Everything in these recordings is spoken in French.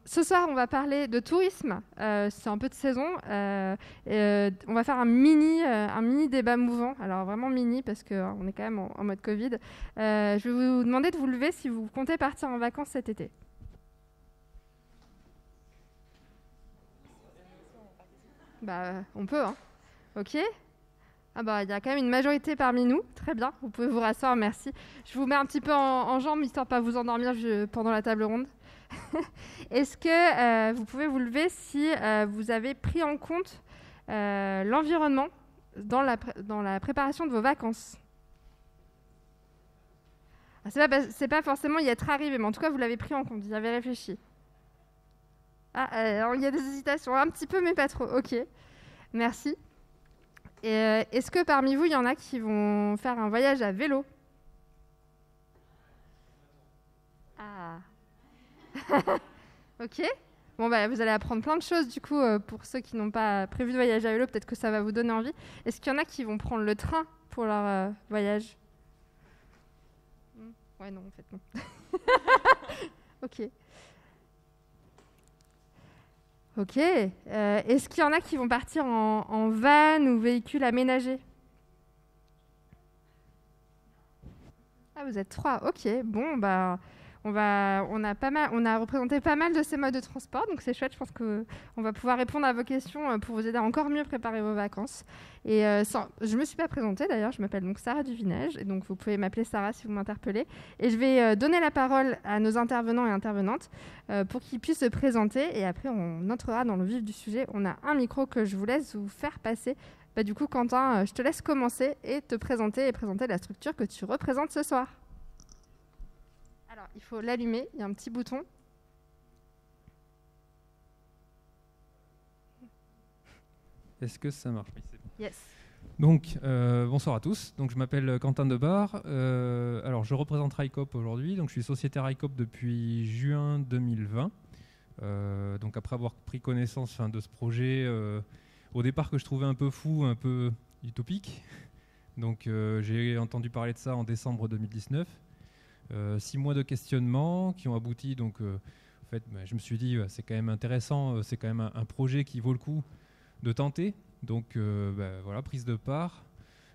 ce soir, on va parler de tourisme. C'est un peu de saison. On va faire un mini débat mouvant. Alors vraiment mini parce qu'on est quand même en mode Covid. Je vais vous demander de vous lever si vous comptez partir en vacances cet été. On peut, hein. Ok. Ah bah, il y a quand même une majorité parmi nous. Très bien, vous pouvez vous rasseoir, merci. Je vous mets un petit peu en jambes, histoire de ne pas vous endormir pendant la table ronde. Est-ce que vous pouvez vous lever si vous avez pris en compte l'environnement dans la préparation de vos vacances? C'est pas forcément y être arrivé, mais en tout cas, vous l'avez pris en compte, vous y avez réfléchi. Alors, il y a des hésitations, un petit peu, mais pas trop. Ok, merci. Et est-ce que parmi vous, il y en a qui vont faire un voyage à vélo? Ah. Ok. Bon, vous allez apprendre plein de choses, du coup, pour ceux qui n'ont pas prévu de voyager à vélo, peut-être que ça va vous donner envie. Est-ce qu'il y en a qui vont prendre le train pour leur voyage? Ouais, non, en fait, non. Ok. Ok. Est-ce qu'il y en a qui vont partir en van ou véhicule aménagé? Ah, vous êtes 3. Ok. Bon, on a représenté pas mal de ces modes de transport, donc c'est chouette. Je pense qu'on va pouvoir répondre à vos questions pour vous aider à encore mieux préparer vos vacances. Et je me suis pas présentée d'ailleurs. Je m'appelle donc Sarah Duvinage, et donc vous pouvez m'appeler Sarah si vous m'interpellez. Et je vais donner la parole à nos intervenants et intervenantes pour qu'ils puissent se présenter. Et après, on entrera dans le vif du sujet. On a un micro que je vous laisse vous faire passer. Du coup, Quentin, je te laisse commencer et te présenter et présenter la structure que tu représentes ce soir. Alors, il faut l'allumer, il y a un petit bouton. Est-ce que ça marche? Oui, c'est bon. Yes. Donc, bonsoir à tous. Donc, je m'appelle Quentin Debar. Alors, je représente RICOP aujourd'hui. Donc, je suis sociétaire RICOP depuis juin 2020. Donc, après avoir pris connaissance de ce projet, au départ que je trouvais un peu fou, un peu utopique. Donc, j'ai entendu parler de ça en décembre 2019. 6 mois de questionnement qui ont abouti. Donc, en fait, je me suis dit, c'est quand même intéressant. C'est quand même un projet qui vaut le coup de tenter. Donc, voilà, prise de part.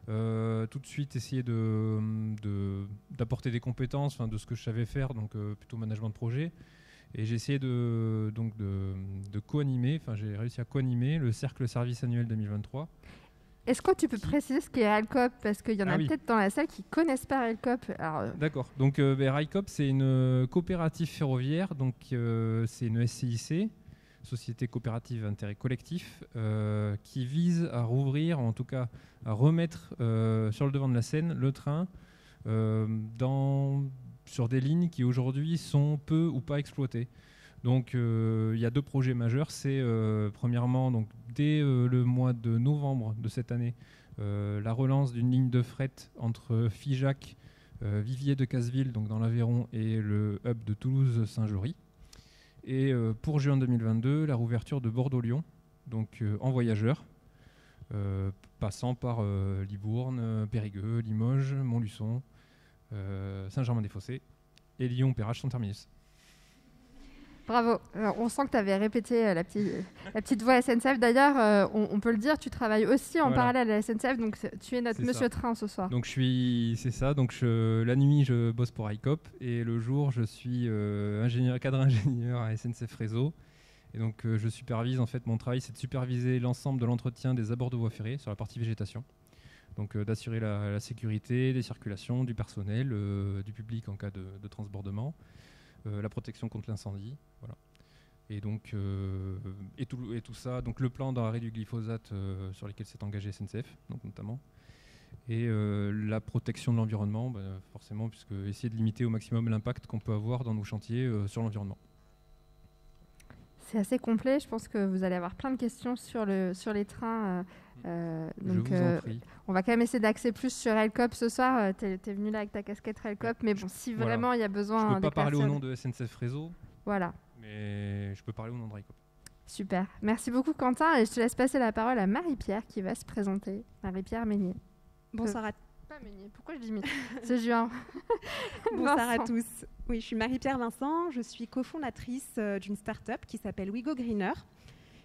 Tout de suite, essayer d'apporter des compétences de ce que je savais faire, donc plutôt management de projet. Et j'ai essayé de co-animer, j'ai réussi à co-animer le cercle service annuel 2023. Est-ce que tu peux préciser ce qu'est RICOP? Parce qu'il y en a peut-être dans la salle qui ne connaissent pas RICOP. D'accord. Donc, RICOP, c'est une coopérative ferroviaire. Donc, c'est une SCIC, Société coopérative d'intérêt collectif, qui vise à rouvrir, en tout cas à remettre sur le devant de la scène le train sur des lignes qui aujourd'hui sont peu ou pas exploitées. Donc il y a 2 projets majeurs. C'est premièrement, donc, dès le mois de novembre de cette année, la relance d'une ligne de fret entre Figeac, Viviers de Casseville, donc dans l'Aveyron, et le hub de Toulouse-Saint-Jory. Et pour juin 2022, la rouverture de Bordeaux-Lyon, donc en voyageurs, passant par Libourne, Périgueux, Limoges, Montluçon, Saint-Germain-des-Fossés et Lyon-Perrache sans terminus. Bravo. On sent que tu avais répété la petite voix SNCF. D'ailleurs, on peut le dire, tu travailles aussi en parallèle à la SNCF, donc tu es notre monsieur Train ce soir. Donc c'est ça. Donc la nuit, je bosse pour RICOP et le jour, je suis cadre ingénieur à SNCF Réseau. Et donc je supervise, en fait, mon travail, c'est de superviser l'ensemble de l'entretien des abords de voies ferrées sur la partie végétation. Donc d'assurer la sécurité des circulations, du personnel, du public en cas de transbordement. La protection contre l'incendie, voilà. Et donc tout ça, donc le plan d'arrêt du glyphosate sur lequel s'est engagé SNCF, donc notamment, et la protection de l'environnement, forcément, puisque essayer de limiter au maximum l'impact qu'on peut avoir dans nos chantiers sur l'environnement. C'est assez complet. Je pense que vous allez avoir plein de questions sur les trains. Donc, je vous en prie. On va quand même essayer d'axer plus sur RICOP ce soir. Tu es venu là avec ta casquette RICOP, mais bon, si vraiment il y a besoin... Je ne peux pas parler au nom de SNCF Réseau, voilà. Mais je peux parler au nom de RICOP. Super. Merci beaucoup, Quentin. Et je te laisse passer la parole à Marie-Pierre qui va se présenter. Marie-Pierre Meignier. Bonsoir pas Meunier. Pourquoi je dis Meunier? C'est Juin. Bonsoir à tous. Oui, je suis Marie-Pierre Vincent. Je suis cofondatrice d'une start-up qui s'appelle We Go Greener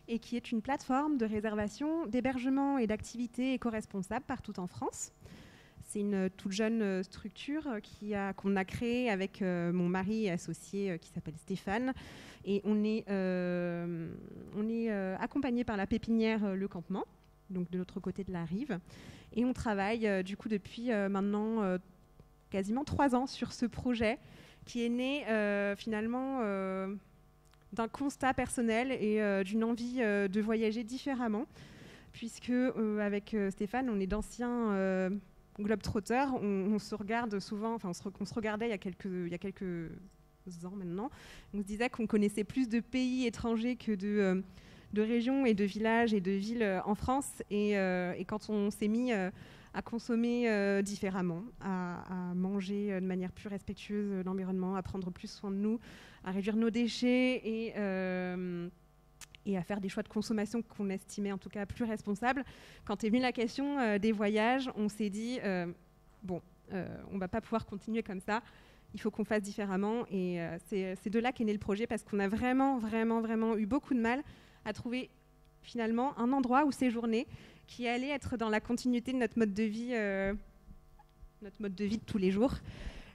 et qui est une plateforme de réservation, d'hébergement et d'activités éco-responsables partout en France. C'est une toute jeune structure qu'on a créée avec mon mari et associé qui s'appelle Stéphane. Et on est accompagné par la pépinière Le Campement, donc de l'autre côté de la rive. Et on travaille du coup depuis maintenant quasiment 3 ans sur ce projet qui est né finalement d'un constat personnel et d'une envie de voyager différemment. Puisque avec Stéphane, on est d'anciens globetrotters, on se regarde souvent, enfin on se regardait il y a quelques ans maintenant. On se disait qu'on connaissait plus de pays étrangers que de régions et de villages et de villes en France. Et quand on s'est mis à consommer différemment, à manger de manière plus respectueuse de l'environnement, à prendre plus soin de nous, à réduire nos déchets et à faire des choix de consommation qu'on estimait en tout cas plus responsables. Quand est venue la question des voyages, on s'est dit, on ne va pas pouvoir continuer comme ça, il faut qu'on fasse différemment. Et c'est de là qu'est né le projet, parce qu'on a vraiment eu beaucoup de mal à trouver finalement un endroit où séjourner qui allait être dans la continuité de notre mode de vie de tous les jours.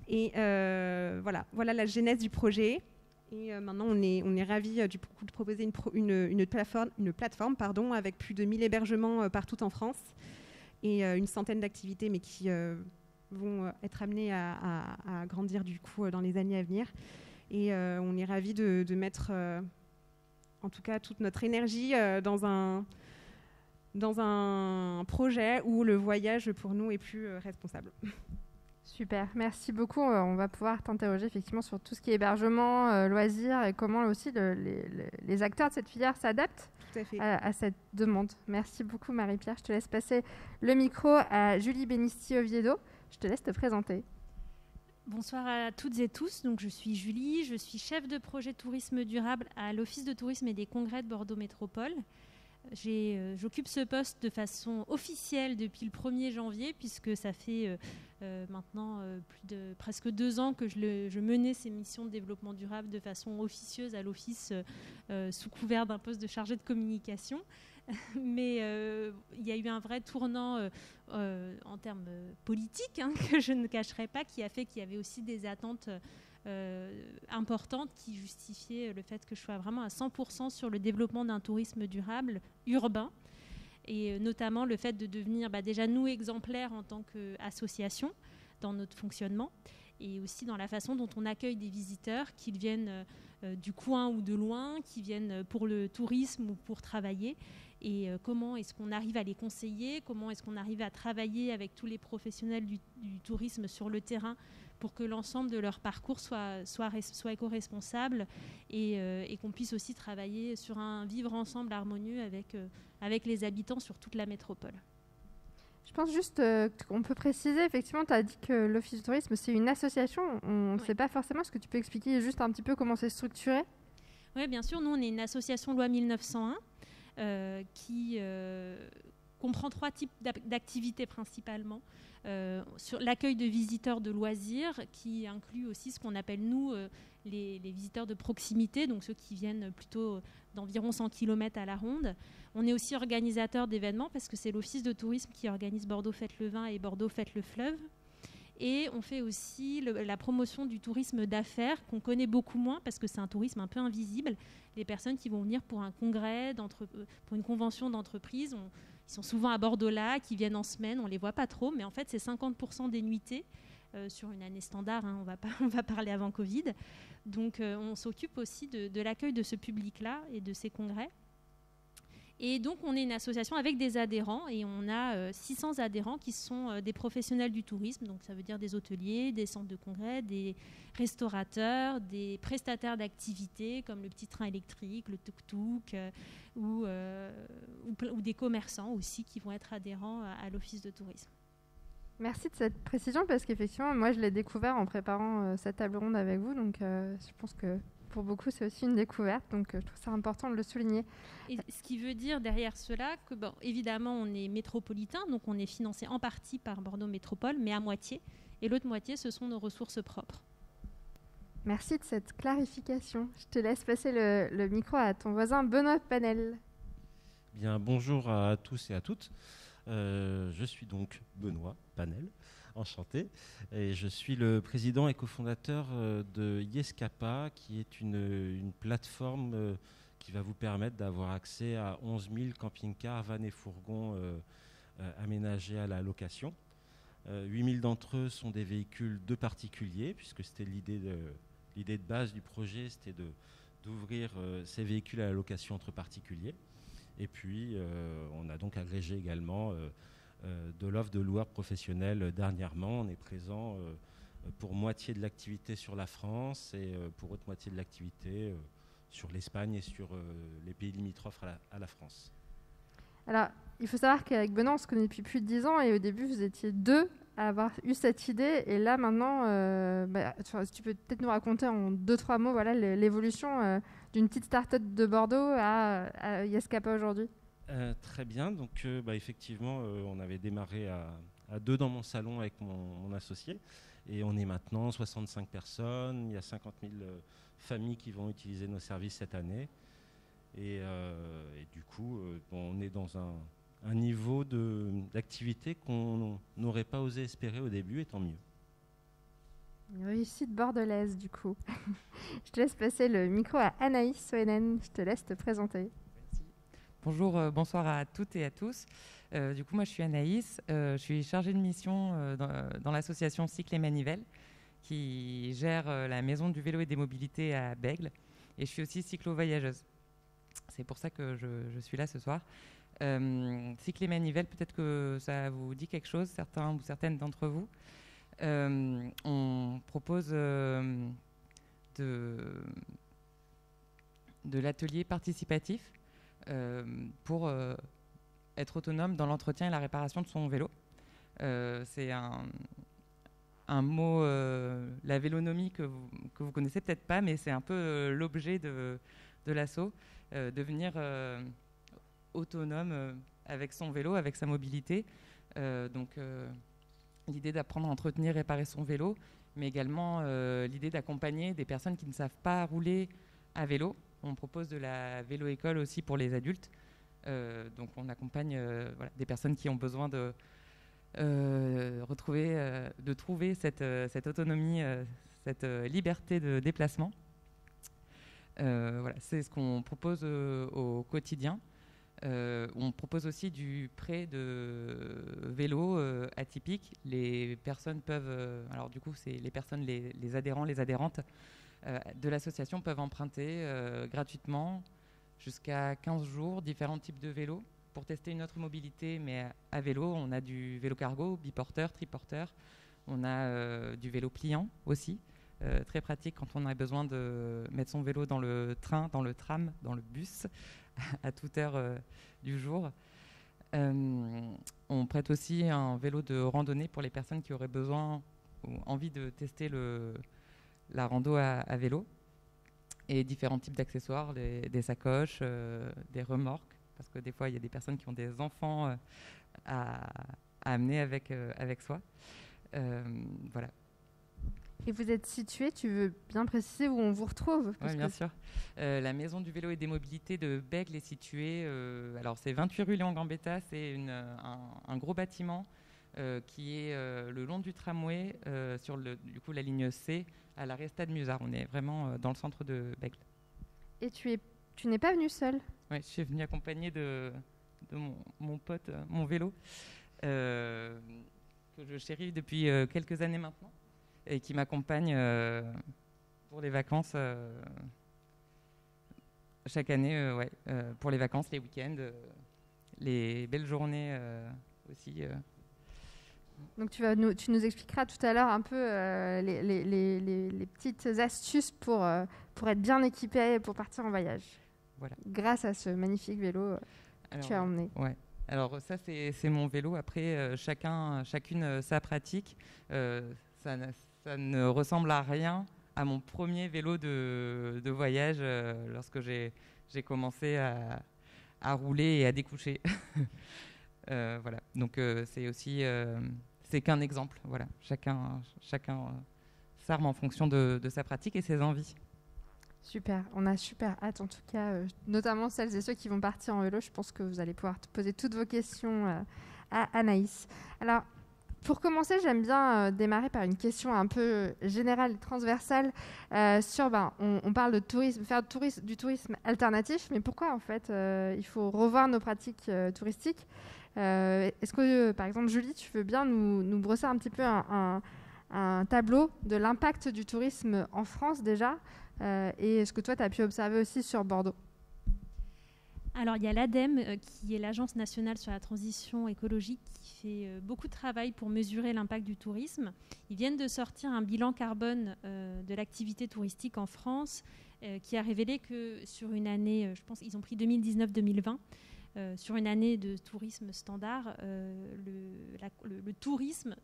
Et voilà la genèse du projet. Et maintenant, on est ravis du coup de proposer une plateforme avec plus de 1000 hébergements partout en France et une centaine d'activités, mais qui vont être amenées à grandir du coup dans les années à venir. Et on est ravis de mettre en tout cas toute notre énergie dans un projet où le voyage pour nous est plus responsable. Super, merci beaucoup. On va pouvoir t'interroger effectivement sur tout ce qui est hébergement, loisirs et comment aussi les acteurs de cette filière s'adaptent à cette demande. Merci beaucoup Marie-Pierre. Je te laisse passer le micro à Julie Benisti-Oviedo. Je te laisse te présenter. Bonsoir à toutes et tous. Donc, je suis Julie, je suis chef de projet tourisme durable à l'Office de tourisme et des congrès de Bordeaux Métropole. J'occupe ce poste de façon officielle depuis le 1er janvier, puisque ça fait maintenant presque 2 ans que je menais ces missions de développement durable de façon officieuse à l'Office sous couvert d'un poste de chargé de communication. Mais il y a eu un vrai tournant en termes politiques, que je ne cacherai pas, qui a fait qu'il y avait aussi des attentes importantes qui justifiaient le fait que je sois vraiment à 100% sur le développement d'un tourisme durable urbain, et notamment le fait de devenir déjà nous exemplaires en tant qu'association dans notre fonctionnement, et aussi dans la façon dont on accueille des visiteurs, qu'ils viennent du coin ou de loin, qui viennent pour le tourisme ou pour travailler. Et comment est-ce qu'on arrive à les conseiller, comment est-ce qu'on arrive à travailler avec tous les professionnels du tourisme sur le terrain pour que l'ensemble de leur parcours soit éco-responsable et qu'on puisse aussi travailler sur un vivre ensemble harmonieux avec les habitants sur toute la métropole. Je pense juste qu'on peut préciser, effectivement, tu as dit que l'Office du tourisme, c'est une association. On ne sait pas forcément. Est-ce que tu peux expliquer juste un petit peu comment c'est structuré? Oui, bien sûr. Nous, on est une association loi 1901 qui comprend 3 types d'activités principalement. Sur l'accueil de visiteurs de loisirs, qui inclut aussi ce qu'on appelle, nous, les visiteurs de proximité, donc ceux qui viennent plutôt d'environ 100 km à la ronde. On est aussi organisateur d'événements, parce que c'est l'Office de tourisme qui organise Bordeaux Fête le Vin et Bordeaux Fête le Fleuve. Et on fait aussi la promotion du tourisme d'affaires, qu'on connaît beaucoup moins, parce que c'est un tourisme un peu invisible. Les personnes qui vont venir pour un congrès, pour une convention d'entreprise, ils sont souvent à Bordeaux-Lac, qui viennent en semaine, on ne les voit pas trop, mais en fait, c'est 50% des nuitées sur une année standard, on va parler avant Covid. Donc, on s'occupe aussi de l'accueil de ce public-là et de ces congrès. Et donc, on est une association avec des adhérents, et on a 600 adhérents qui sont des professionnels du tourisme. Donc, ça veut dire des hôteliers, des centres de congrès, des restaurateurs, des prestataires d'activités comme le petit train électrique, le tuk-tuk, ou des commerçants aussi qui vont être adhérents à l'Office de tourisme. Merci de cette précision, parce qu'effectivement, moi, je l'ai découvert en préparant cette table ronde avec vous. Donc, je pense que pour beaucoup, c'est aussi une découverte. Donc, je trouve ça important de le souligner. Et ce qui veut dire derrière cela que, bon, évidemment, on est métropolitain, donc on est financé en partie par Bordeaux Métropole, mais à moitié. Et l'autre moitié, ce sont nos ressources propres. Merci de cette clarification. Je te laisse passer le micro à ton voisin Benoît Panel. Bien, bonjour à tous et à toutes. Je suis donc Benoît Panel, enchanté. Et je suis le président et cofondateur de Yescapa, qui est une plateforme qui va vous permettre d'avoir accès à 11 000 camping-cars, vannes et fourgons aménagés à la location. 8 000 d'entre eux sont des véhicules de particuliers, puisque c'était l'idée de base du projet, c'était d'ouvrir ces véhicules à la location entre particuliers. Et puis, on a donc agrégé également de l'offre de loueurs professionnels dernièrement. On est présent pour moitié de l'activité sur la France et pour autre moitié de l'activité sur l'Espagne et sur les pays limitrophes à la France. Alors, il faut savoir qu'avec Benoît, on se connaît depuis plus de 10 ans et au début, vous étiez 2 à avoir eu cette idée. Et là, maintenant, si tu peux peut-être nous raconter en 2-3 mots l'évolution d'une petite start-up de Bordeaux à Yescapa aujourd'hui. Très bien. Donc, effectivement, on avait démarré à 2 dans mon salon avec mon associé. Et on est maintenant 65 personnes. Il y a 50 000 familles qui vont utiliser nos services cette année. Et du coup, on est dans un niveau d'activité qu'on n'aurait pas osé espérer au début, et tant mieux. Une réussite bordelaise, du coup. Je te laisse passer le micro à Anaïs Soenen. Je te laisse te présenter. Merci. Bonjour, bonsoir à toutes et à tous. Du coup, moi, je suis Anaïs. Je suis chargée de mission dans l'association Cycle et Manivelle, qui gère la maison du vélo et des mobilités à Bègles. Et je suis aussi cyclo-voyageuse. C'est pour ça que je suis là ce soir. Cycle et Manivelle, peut-être que ça vous dit quelque chose, certains ou certaines d'entre vous. On propose de l'atelier participatif pour être autonome dans l'entretien et la réparation de son vélo. C'est un mot, la vélonomie que vous connaissez peut-être pas, mais c'est un peu l'objet de l'asso, devenir autonome avec son vélo, avec sa mobilité. L'idée d'apprendre à entretenir, réparer son vélo, mais également l'idée d'accompagner des personnes qui ne savent pas rouler à vélo. On propose de la vélo-école aussi pour les adultes. Donc on accompagne des personnes qui ont besoin de trouver cette autonomie, cette liberté de déplacement. C'est ce qu'on propose au quotidien. On propose aussi du prêt de vélo atypique. Les personnes peuvent, alors du coup, c'est les personnes, les adhérents, les adhérentes de l'association peuvent emprunter gratuitement jusqu'à 15 jours différents types de vélos pour tester une autre mobilité, mais à vélo. On a du vélo cargo, biporteur, triporteur. On a du vélo pliant aussi. Très pratique quand on a besoin de mettre son vélo dans le train, dans le tram, dans le bus, à toute heure du jour. On prête aussi un vélo de randonnée pour les personnes qui auraient besoin ou envie de tester la rando à vélo. Et différents types d'accessoires, des sacoches, des remorques, parce que des fois, il y a des personnes qui ont des enfants à amener avec soi. Voilà. Et vous êtes situé, tu veux bien préciser où on vous retrouve? Oui, bien sûr. La maison du vélo et des mobilités de Bègles est située, alors c'est 28 rue Léon Gambetta, c'est un gros bâtiment qui est le long du tramway sur du coup, la ligne C à l'arrêt Stade Musard. On est vraiment dans le centre de Bègles. Et tu n'es pas venu seul? Oui, je suis venu accompagné de mon pote, mon vélo, que je chéris depuis quelques années maintenant, et qui m'accompagne pour les vacances chaque année, pour les vacances, les week-ends, les belles journées aussi. Donc tu nous expliqueras tout à l'heure un peu les petites astuces pour être bien équipé pour partir en voyage. Voilà. Grâce à ce magnifique vélo que tu as emmené. Ouais. Alors ça c'est mon vélo. Après chacune sa pratique. Ça ne ressemble à rien à mon premier vélo de voyage lorsque j'ai commencé à rouler et à découcher. Voilà. Donc c'est aussi c'est qu'un exemple. Voilà. Chacun s'arme en fonction de sa pratique et ses envies. Super, on a super hâte en tout cas, notamment celles et ceux qui vont partir en vélo. Je pense que vous allez pouvoir poser toutes vos questions à Anaïs. Alors, pour commencer, j'aime bien démarrer par une question un peu générale et transversale sur, on parle de tourisme, faire du tourisme alternatif, mais pourquoi en fait il faut revoir nos pratiques touristiques Est-ce que, par exemple, Julie, tu veux bien nous brosser un petit peu un tableau de l'impact du tourisme en France déjà et ce que toi, tu as pu observer aussi sur Bordeaux? Alors, il y a l'ADEME, qui est l'Agence nationale sur la transition écologique, qui fait beaucoup de travail pour mesurer l'impact du tourisme. Ils viennent de sortir un bilan carbone de l'activité touristique en France, qui a révélé que sur une année, je pense qu'ils ont pris 2019-2020, sur une année de tourisme standard, le tourisme,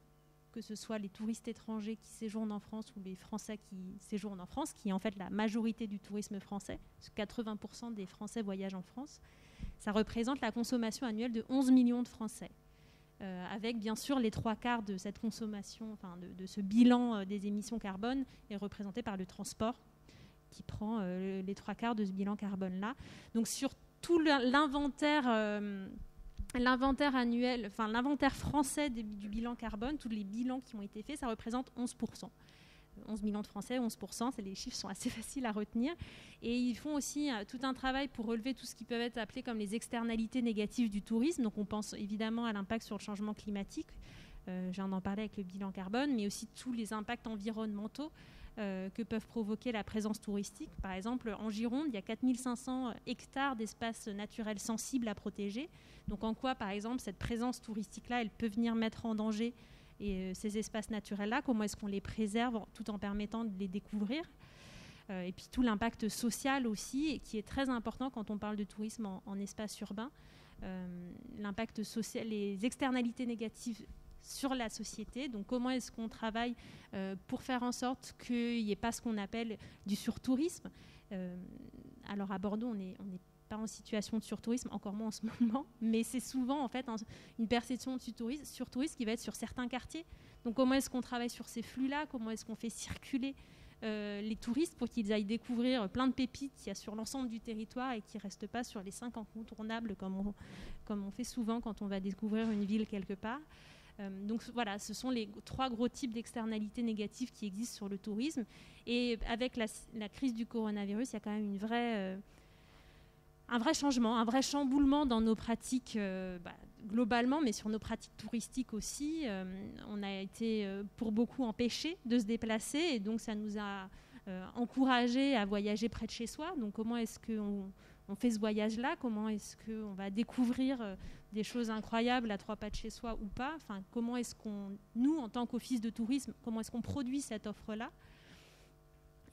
que ce soit les touristes étrangers qui séjournent en France ou les Français qui séjournent en France, qui est en fait la majorité du tourisme français, parce que 80% des Français voyagent en France, ça représente la consommation annuelle de 11 millions de Français, avec bien sûr les 3/4 de cette consommation, enfin de ce bilan des émissions carbone est représenté par le transport, qui prend les 3/4 de ce bilan carbone-là. Donc sur tout l'inventaire annuel, enfin l'inventaire français du bilan carbone, tous les bilans qui ont été faits, ça représente 11%. 11 millions de Français, 11%, les chiffres sont assez faciles à retenir. Et ils font aussi tout un travail pour relever tout ce qui peut être appelé comme les externalités négatives du tourisme. Donc on pense évidemment à l'impact sur le changement climatique, je viens d'en parler avec le bilan carbone, mais aussi tous les impacts environnementaux que peuvent provoquer la présence touristique. Par exemple, en Gironde, il y a 4500 hectares d'espaces naturels sensibles à protéger. Donc en quoi, par exemple, cette présence touristique-là, elle peut venir mettre en danger ces espaces naturels-là? Comment est-ce qu'on les préserve tout en permettant de les découvrir? Et puis tout l'impact social aussi, et qui est très important quand on parle de tourisme en espace urbain. L'impact social, les externalités négatives sur la société. Donc comment est-ce qu'on travaille pour faire en sorte qu'il n'y ait pas ce qu'on appelle du surtourisme? Alors à Bordeaux, on n'est pas en situation de surtourisme, encore moins en ce moment, mais c'est souvent en fait une perception de surtourisme qui va être sur certains quartiers. Donc comment est-ce qu'on travaille sur ces flux-là? Comment est-ce qu'on fait circuler les touristes pour qu'ils aillent découvrir plein de pépites qu'il y a sur l'ensemble du territoire et qui ne restent pas sur les 5 incontournables comme on fait souvent quand on va découvrir une ville quelque part? Donc voilà, ce sont les 3 gros types d'externalités négatives qui existent sur le tourisme. Et avec la crise du coronavirus, il y a quand même un vrai changement, un vrai chamboulement dans nos pratiques globalement, mais sur nos pratiques touristiques aussi. On a été pour beaucoup empêchés de se déplacer, et donc ça nous a encouragés à voyager près de chez soi. Donc comment est-ce qu'on fait ce voyage-là? Comment est-ce qu'on va découvrir des choses incroyables à 3 pas de chez soi ou pas? Enfin, comment est-ce nous, en tant qu'office de tourisme, comment est-ce qu'on produit cette offre-là?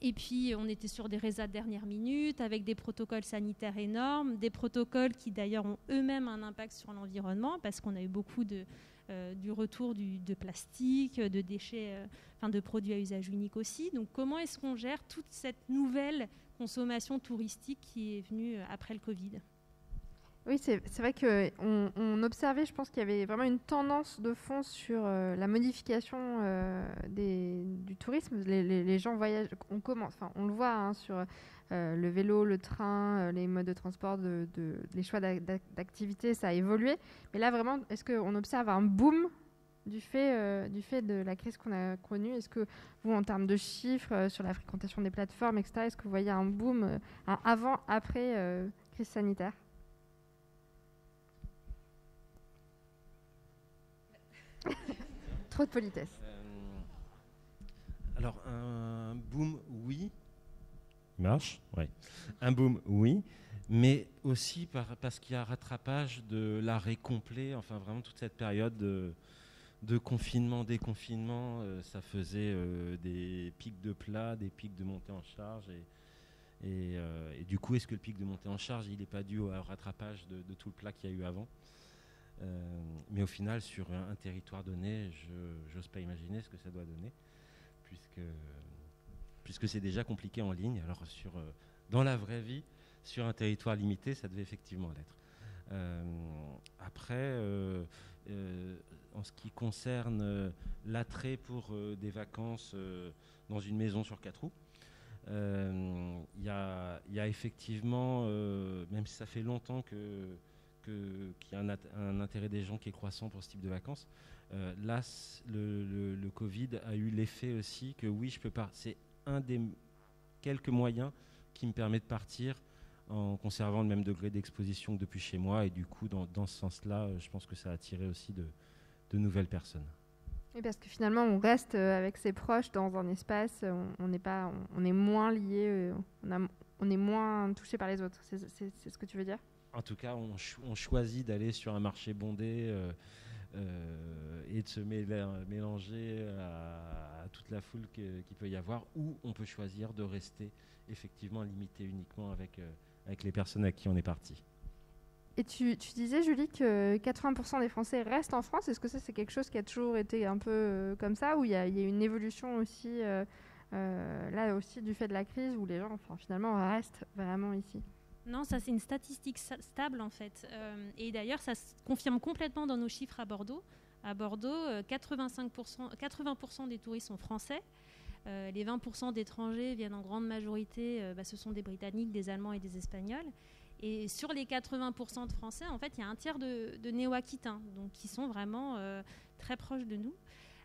Et puis, on était sur des résas de dernière minute, avec des protocoles sanitaires énormes, des protocoles qui d'ailleurs ont eux-mêmes un impact sur l'environnement, parce qu'on a eu beaucoup du retour de plastique, de déchets, de produits à usage unique aussi. Donc comment est-ce qu'on gère toute cette nouvelle consommation touristique qui est venue après le Covid? Oui, c'est vrai qu'on observait, je pense qu'il y avait vraiment une tendance de fond sur la modification du tourisme. Les gens voyagent, on le voit sur le vélo, le train, les modes de transport, les choix d'activité, ça a évolué. Mais là, vraiment, est-ce qu'on observe un boom du fait de la crise qu'on a connue? Est-ce que vous, en termes de chiffres, sur la fréquentation des plateformes, etc., est-ce que vous voyez un boom, un avant-après crise sanitaire? Trop de politesse. Alors, un boom, oui. Il marche? Oui. Un boom, oui. Mais aussi parce qu'il y a un rattrapage de l'arrêt complet, enfin vraiment toute cette période de confinement, déconfinement, ça faisait des pics de plat, des pics de montée en charge. Et du coup, est-ce que le pic de montée en charge, il n'est pas dû au rattrapage de tout le plat qu'il y a eu avant? Mais au final, sur un territoire donné, je n'ose pas imaginer ce que ça doit donner, puisque puisque c'est déjà compliqué en ligne. Alors dans la vraie vie, sur un territoire limité, ça devait effectivement l'être. Après, en ce qui concerne l'attrait pour des vacances dans une maison sur 4 roues, il y a effectivement, même si ça fait longtemps qu'il y a un intérêt des gens qui est croissant pour ce type de vacances, là, le Covid a eu l'effet aussi que oui, je peux pas. C'est un des quelques moyens qui me permet de partir en conservant le même degré d'exposition que depuis chez moi. Et du coup, dans ce sens-là, je pense que ça a attiré aussi de nouvelles personnes. Et parce que finalement, on reste avec ses proches dans un espace, on est moins lié, on est moins touché par les autres. C'est ce que tu veux dire ? En tout cas, on choisit d'aller sur un marché bondé et de se mélanger à toute la foule qu'il peut y avoir, ou on peut choisir de rester effectivement limité uniquement avec les personnes à qui on est parti. Et tu disais, Julie, que 80% des Français restent en France. Est-ce que ça, c'est quelque chose qui a toujours été un peu comme ça, ou il y a une évolution aussi, là aussi, du fait de la crise, où les gens, finalement, restent vraiment ici ? Non, ça c'est une statistique stable en fait. Et d'ailleurs, ça se confirme complètement dans nos chiffres à Bordeaux. À Bordeaux, 80% des touristes sont français. Les 20% d'étrangers viennent en grande majorité, ce sont des Britanniques, des Allemands et des Espagnols. Et sur les 80% de Français, en fait, il y a un tiers de néo-aquitains, donc qui sont vraiment très proches de nous.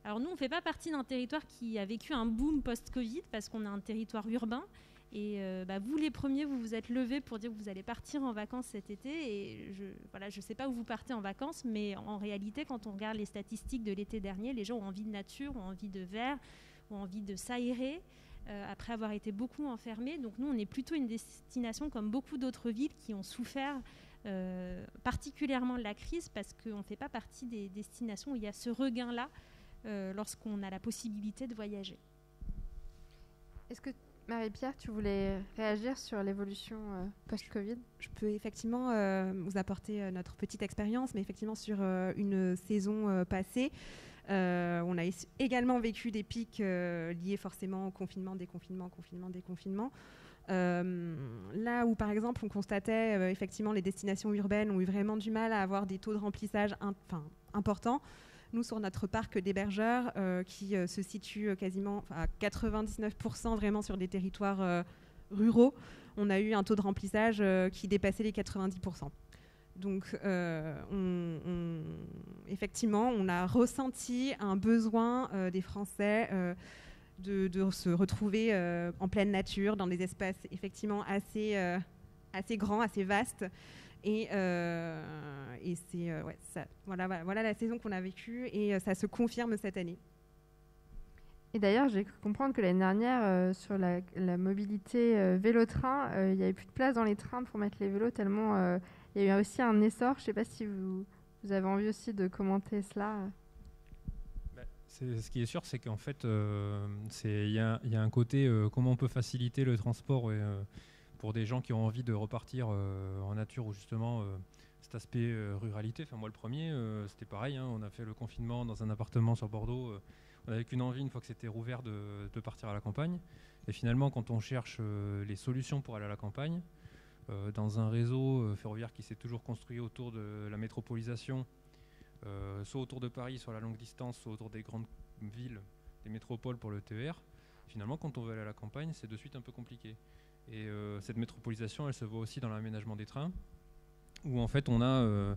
Alors nous, on ne fait pas partie d'un territoire qui a vécu un boom post-Covid, parce qu'on a un territoire urbain. Et vous, les premiers, vous vous êtes levés pour dire que vous allez partir en vacances cet été. Et je ne sais pas où vous partez en vacances, mais en réalité, quand on regarde les statistiques de l'été dernier, les gens ont envie de nature, ont envie de vert, ont envie de s'aérer, après avoir été beaucoup enfermés. Donc nous, on est plutôt une destination comme beaucoup d'autres villes qui ont souffert particulièrement de la crise, parce qu'on ne fait pas partie des destinations où il y a ce regain-là lorsqu'on a la possibilité de voyager. Est-ce que Marie-Pierre, tu voulais réagir sur l'évolution post-Covid ? Je peux effectivement vous apporter notre petite expérience, mais effectivement sur une saison passée, on a également vécu des pics liés forcément au confinement, déconfinement. Là où par exemple on constatait effectivement les destinations urbaines ont eu vraiment du mal à avoir des taux de remplissage importants. Nous, sur notre parc d'hébergeurs, qui se situe quasiment à 99% vraiment sur des territoires ruraux, on a eu un taux de remplissage qui dépassait les 90%. Donc, effectivement, on a ressenti un besoin des Français de se retrouver en pleine nature, dans des espaces effectivement assez grands, assez vastes. Et c'est ça, voilà la saison qu'on a vécue, et ça se confirme cette année. Et d'ailleurs, j'ai cru comprendre que l'année dernière, sur la mobilité vélo-train, il n'y avait plus de place dans les trains pour mettre les vélos, tellement il y a eu aussi un essor. Je ne sais pas si vous avez envie aussi de commenter cela. Ce qui est sûr, c'est qu'en fait, il y a un côté comment on peut faciliter le transport pour des gens qui ont envie de repartir en nature, ou justement cet aspect ruralité. Enfin, moi, le premier, c'était pareil, hein, on a fait le confinement dans un appartement sur Bordeaux. On n'avait qu'une envie, une fois que c'était rouvert, de partir à la campagne. Et finalement, quand on cherche les solutions pour aller à la campagne, dans un réseau ferroviaire qui s'est toujours construit autour de la métropolisation, soit autour de Paris sur la longue distance, soit autour des grandes villes, des métropoles pour le TER, finalement, quand on veut aller à la campagne, c'est de suite un peu compliqué. Et cette métropolisation, elle se voit aussi dans l'aménagement des trains, où en fait on a,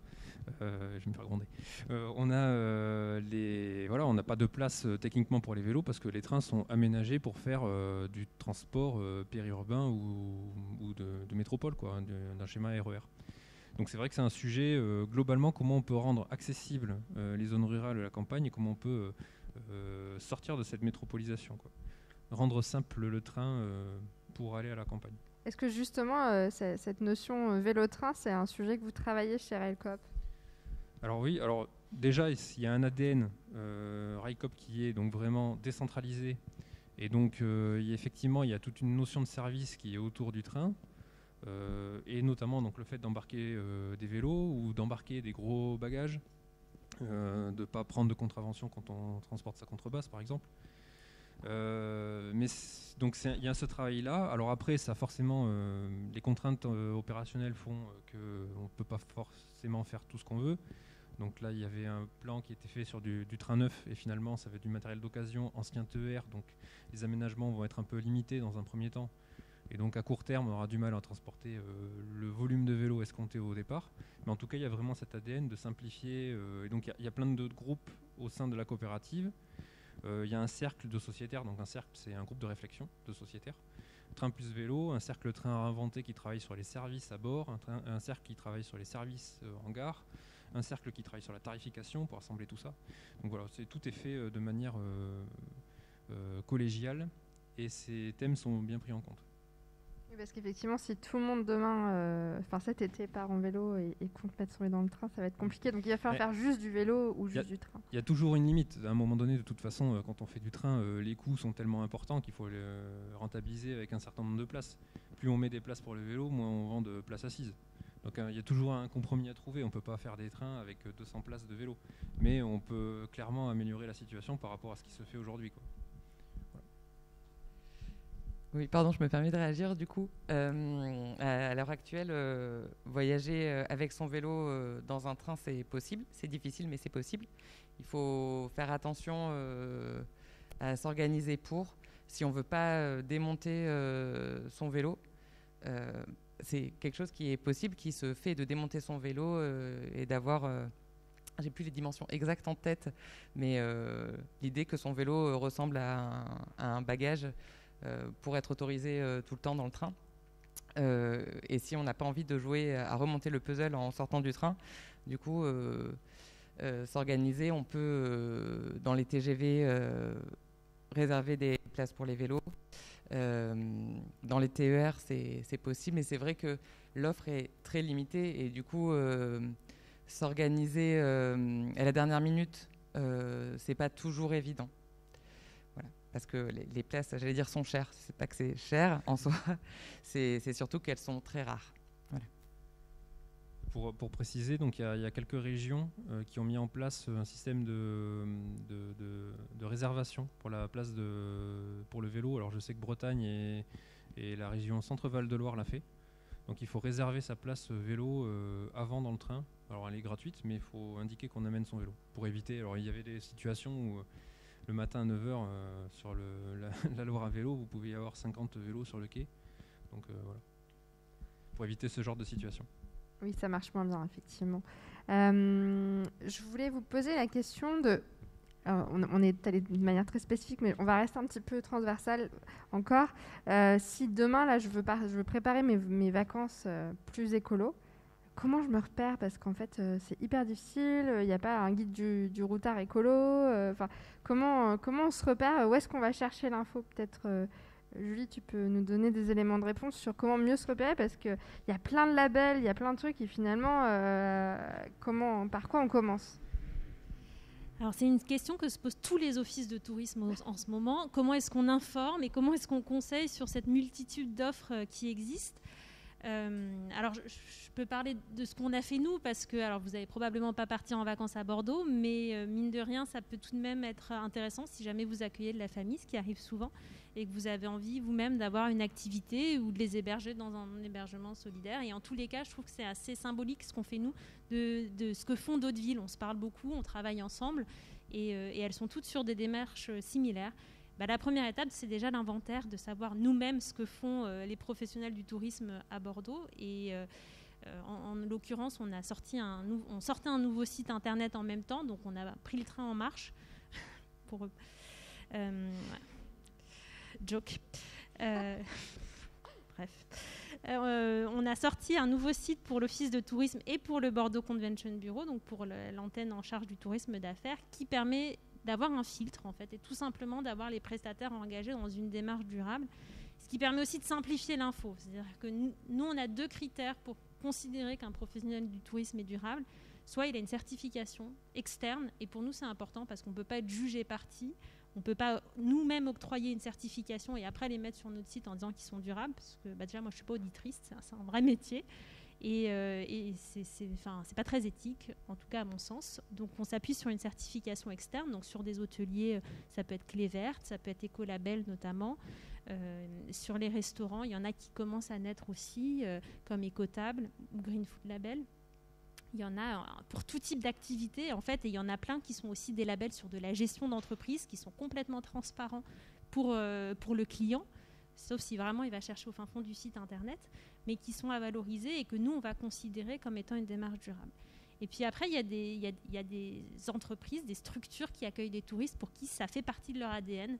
je vais me faire gronder, on n'a pas de place techniquement pour les vélos, parce que les trains sont aménagés pour faire du transport périurbain ou de métropole, quoi, d'un schéma RER. Donc c'est vrai que c'est un sujet, globalement, comment on peut rendre accessibles les zones rurales et la campagne, et comment on peut sortir de cette métropolisation, quoi. Rendre simple le train pour aller à la campagne. Est-ce que justement, cette notion vélo-train, c'est un sujet que vous travaillez chez Railcoop ? Alors oui, déjà, il y a un ADN Railcoop qui est donc vraiment décentralisé. Et donc, effectivement, il y a toute une notion de service qui est autour du train. Et notamment donc, le fait d'embarquer des vélos ou d'embarquer des gros bagages, de ne pas prendre de contravention quand on transporte sa contrebasse, par exemple. Donc il y a ce travail-là. Alors après, ça forcément, les contraintes opérationnelles font qu'on ne peut pas forcément faire tout ce qu'on veut. Donc là, il y avait un plan qui était fait sur du train neuf et finalement, ça va être du matériel d'occasion, ancien TER. Donc les aménagements vont être un peu limités dans un premier temps. Et donc à court terme, on aura du mal à transporter le volume de vélos escompté au départ. Mais en tout cas, il y a vraiment cet ADN de simplifier. Et donc il y a plein de groupes au sein de la coopérative. Il y a un cercle de sociétaires. Donc un cercle, c'est un groupe de réflexion de sociétaires. Train plus vélo, un cercle train à inventer qui travaille sur les services à bord, un cercle qui travaille sur les services en gare, un cercle qui travaille sur la tarification pour assembler tout ça. Donc voilà, tout est fait de manière collégiale et ces thèmes sont bien pris en compte. Oui, parce qu'effectivement, si tout le monde demain, cet été, part en vélo et compte mettre son vélo dans le train, ça va être compliqué. Donc il va falloir faire juste du vélo ou juste du train. Il y a toujours une limite. À un moment donné, de toute façon, quand on fait du train, les coûts sont tellement importants qu'il faut les rentabiliser avec un certain nombre de places. Plus on met des places pour le vélo, moins on vend de places assises. Donc il y a toujours un compromis à trouver. On ne peut pas faire des trains avec 200 places de vélo. Mais on peut clairement améliorer la situation par rapport à ce qui se fait aujourd'hui, quoi. Oui, pardon, je me permets de réagir du coup. À l'heure actuelle, voyager avec son vélo dans un train, c'est possible. C'est difficile, mais c'est possible. Il faut faire attention à s'organiser pour. Si on ne veut pas démonter son vélo, c'est quelque chose qui est possible, qui se fait de démonter son vélo et d'avoir... j'ai plus les dimensions exactes en tête, mais l'idée que son vélo ressemble à un bagage pour être autorisé tout le temps dans le train. Et si on n'a pas envie de jouer à remonter le puzzle en sortant du train, du coup, s'organiser, on peut, dans les TGV, réserver des places pour les vélos. Dans les TER, c'est possible, mais c'est vrai que l'offre est très limitée et du coup, s'organiser à la dernière minute, c'est pas toujours évident. Parce que les places, j'allais dire, sont chères. C'est pas que c'est cher en soi, c'est surtout qu'elles sont très rares. Voilà. Pour préciser, donc il y a quelques régions qui ont mis en place un système de réservation pour la place pour le vélo. Alors je sais que Bretagne et la région Centre-Val de Loire l'a fait. Donc il faut réserver sa place vélo avant dans le train. Alors elle est gratuite, mais il faut indiquer qu'on amène son vélo pour éviter. Alors il y avait des situations où le matin à 9h, sur la Loire à vélo, vous pouvez y avoir 50 vélos sur le quai. Donc voilà, pour éviter ce genre de situation. Oui, ça marche moins bien, effectivement. Je voulais vous poser la question de... on est allé de manière très spécifique, mais on va rester un petit peu transversal encore. Si demain, là, je veux préparer mes vacances plus écolo, comment je me repère? Parce qu'en fait, c'est hyper difficile. Il n'y a pas un guide du routard écolo. Comment on se repère? Où est-ce qu'on va chercher l'info? Peut-être, Julie, tu peux nous donner des éléments de réponse sur comment mieux se repérer? Parce qu'il y a plein de labels, il y a plein de trucs. Et finalement, par quoi on commence? Alors c'est une question que se posent tous les offices de tourisme en ce moment. Comment est-ce qu'on informe et comment est-ce qu'on conseille sur cette multitude d'offres qui existent? Alors je peux parler de ce qu'on a fait nous, parce que alors vous n'allez probablement pas partir en vacances à Bordeaux, mais mine de rien ça peut tout de même être intéressant si jamais vous accueillez de la famille, ce qui arrive souvent, et que vous avez envie vous-même d'avoir une activité ou de les héberger dans un hébergement solidaire. Et en tous les cas, je trouve que c'est assez symbolique ce qu'on fait nous de ce que font d'autres villes. On se parle beaucoup, on travaille ensemble, et elles sont toutes sur des démarches similaires. La première étape, c'est déjà l'inventaire, de savoir nous-mêmes ce que font les professionnels du tourisme à Bordeaux. Et en l'occurrence, on sortait un nouveau site internet en même temps, donc on a pris le train en marche. Joke. Bref. On a sorti un nouveau site pour l'Office de tourisme et pour le Bordeaux Convention Bureau, donc pour l'antenne en charge du tourisme d'affaires, qui permet d'avoir un filtre en fait, et tout simplement d'avoir les prestataires engagés dans une démarche durable, ce qui permet aussi de simplifier l'info. C'est-à-dire que nous on a 2 critères pour considérer qu'un professionnel du tourisme est durable. Soit il a une certification externe, et pour nous c'est important parce qu'on ne peut pas être jugé parti, on ne peut pas nous-mêmes octroyer une certification et après les mettre sur notre site en disant qu'ils sont durables, parce que déjà moi je ne suis pas auditrice, c'est un vrai métier. Et c'est pas très éthique, en tout cas à mon sens. Donc on s'appuie sur une certification externe, donc sur des hôteliers, ça peut être Clé Verte, ça peut être Écolabel notamment. Sur les restaurants, il y en a qui commencent à naître aussi, comme Écotable ou Green Food Label. Il y en a pour tout type d'activité, en fait, et il y en a plein qui sont aussi des labels sur de la gestion d'entreprise, qui sont complètement transparents pour le client, sauf si vraiment il va chercher au fin fond du site internet, mais qui sont à valoriser et que nous, on va considérer comme étant une démarche durable. Et puis après, il y a des entreprises, des structures qui accueillent des touristes pour qui ça fait partie de leur ADN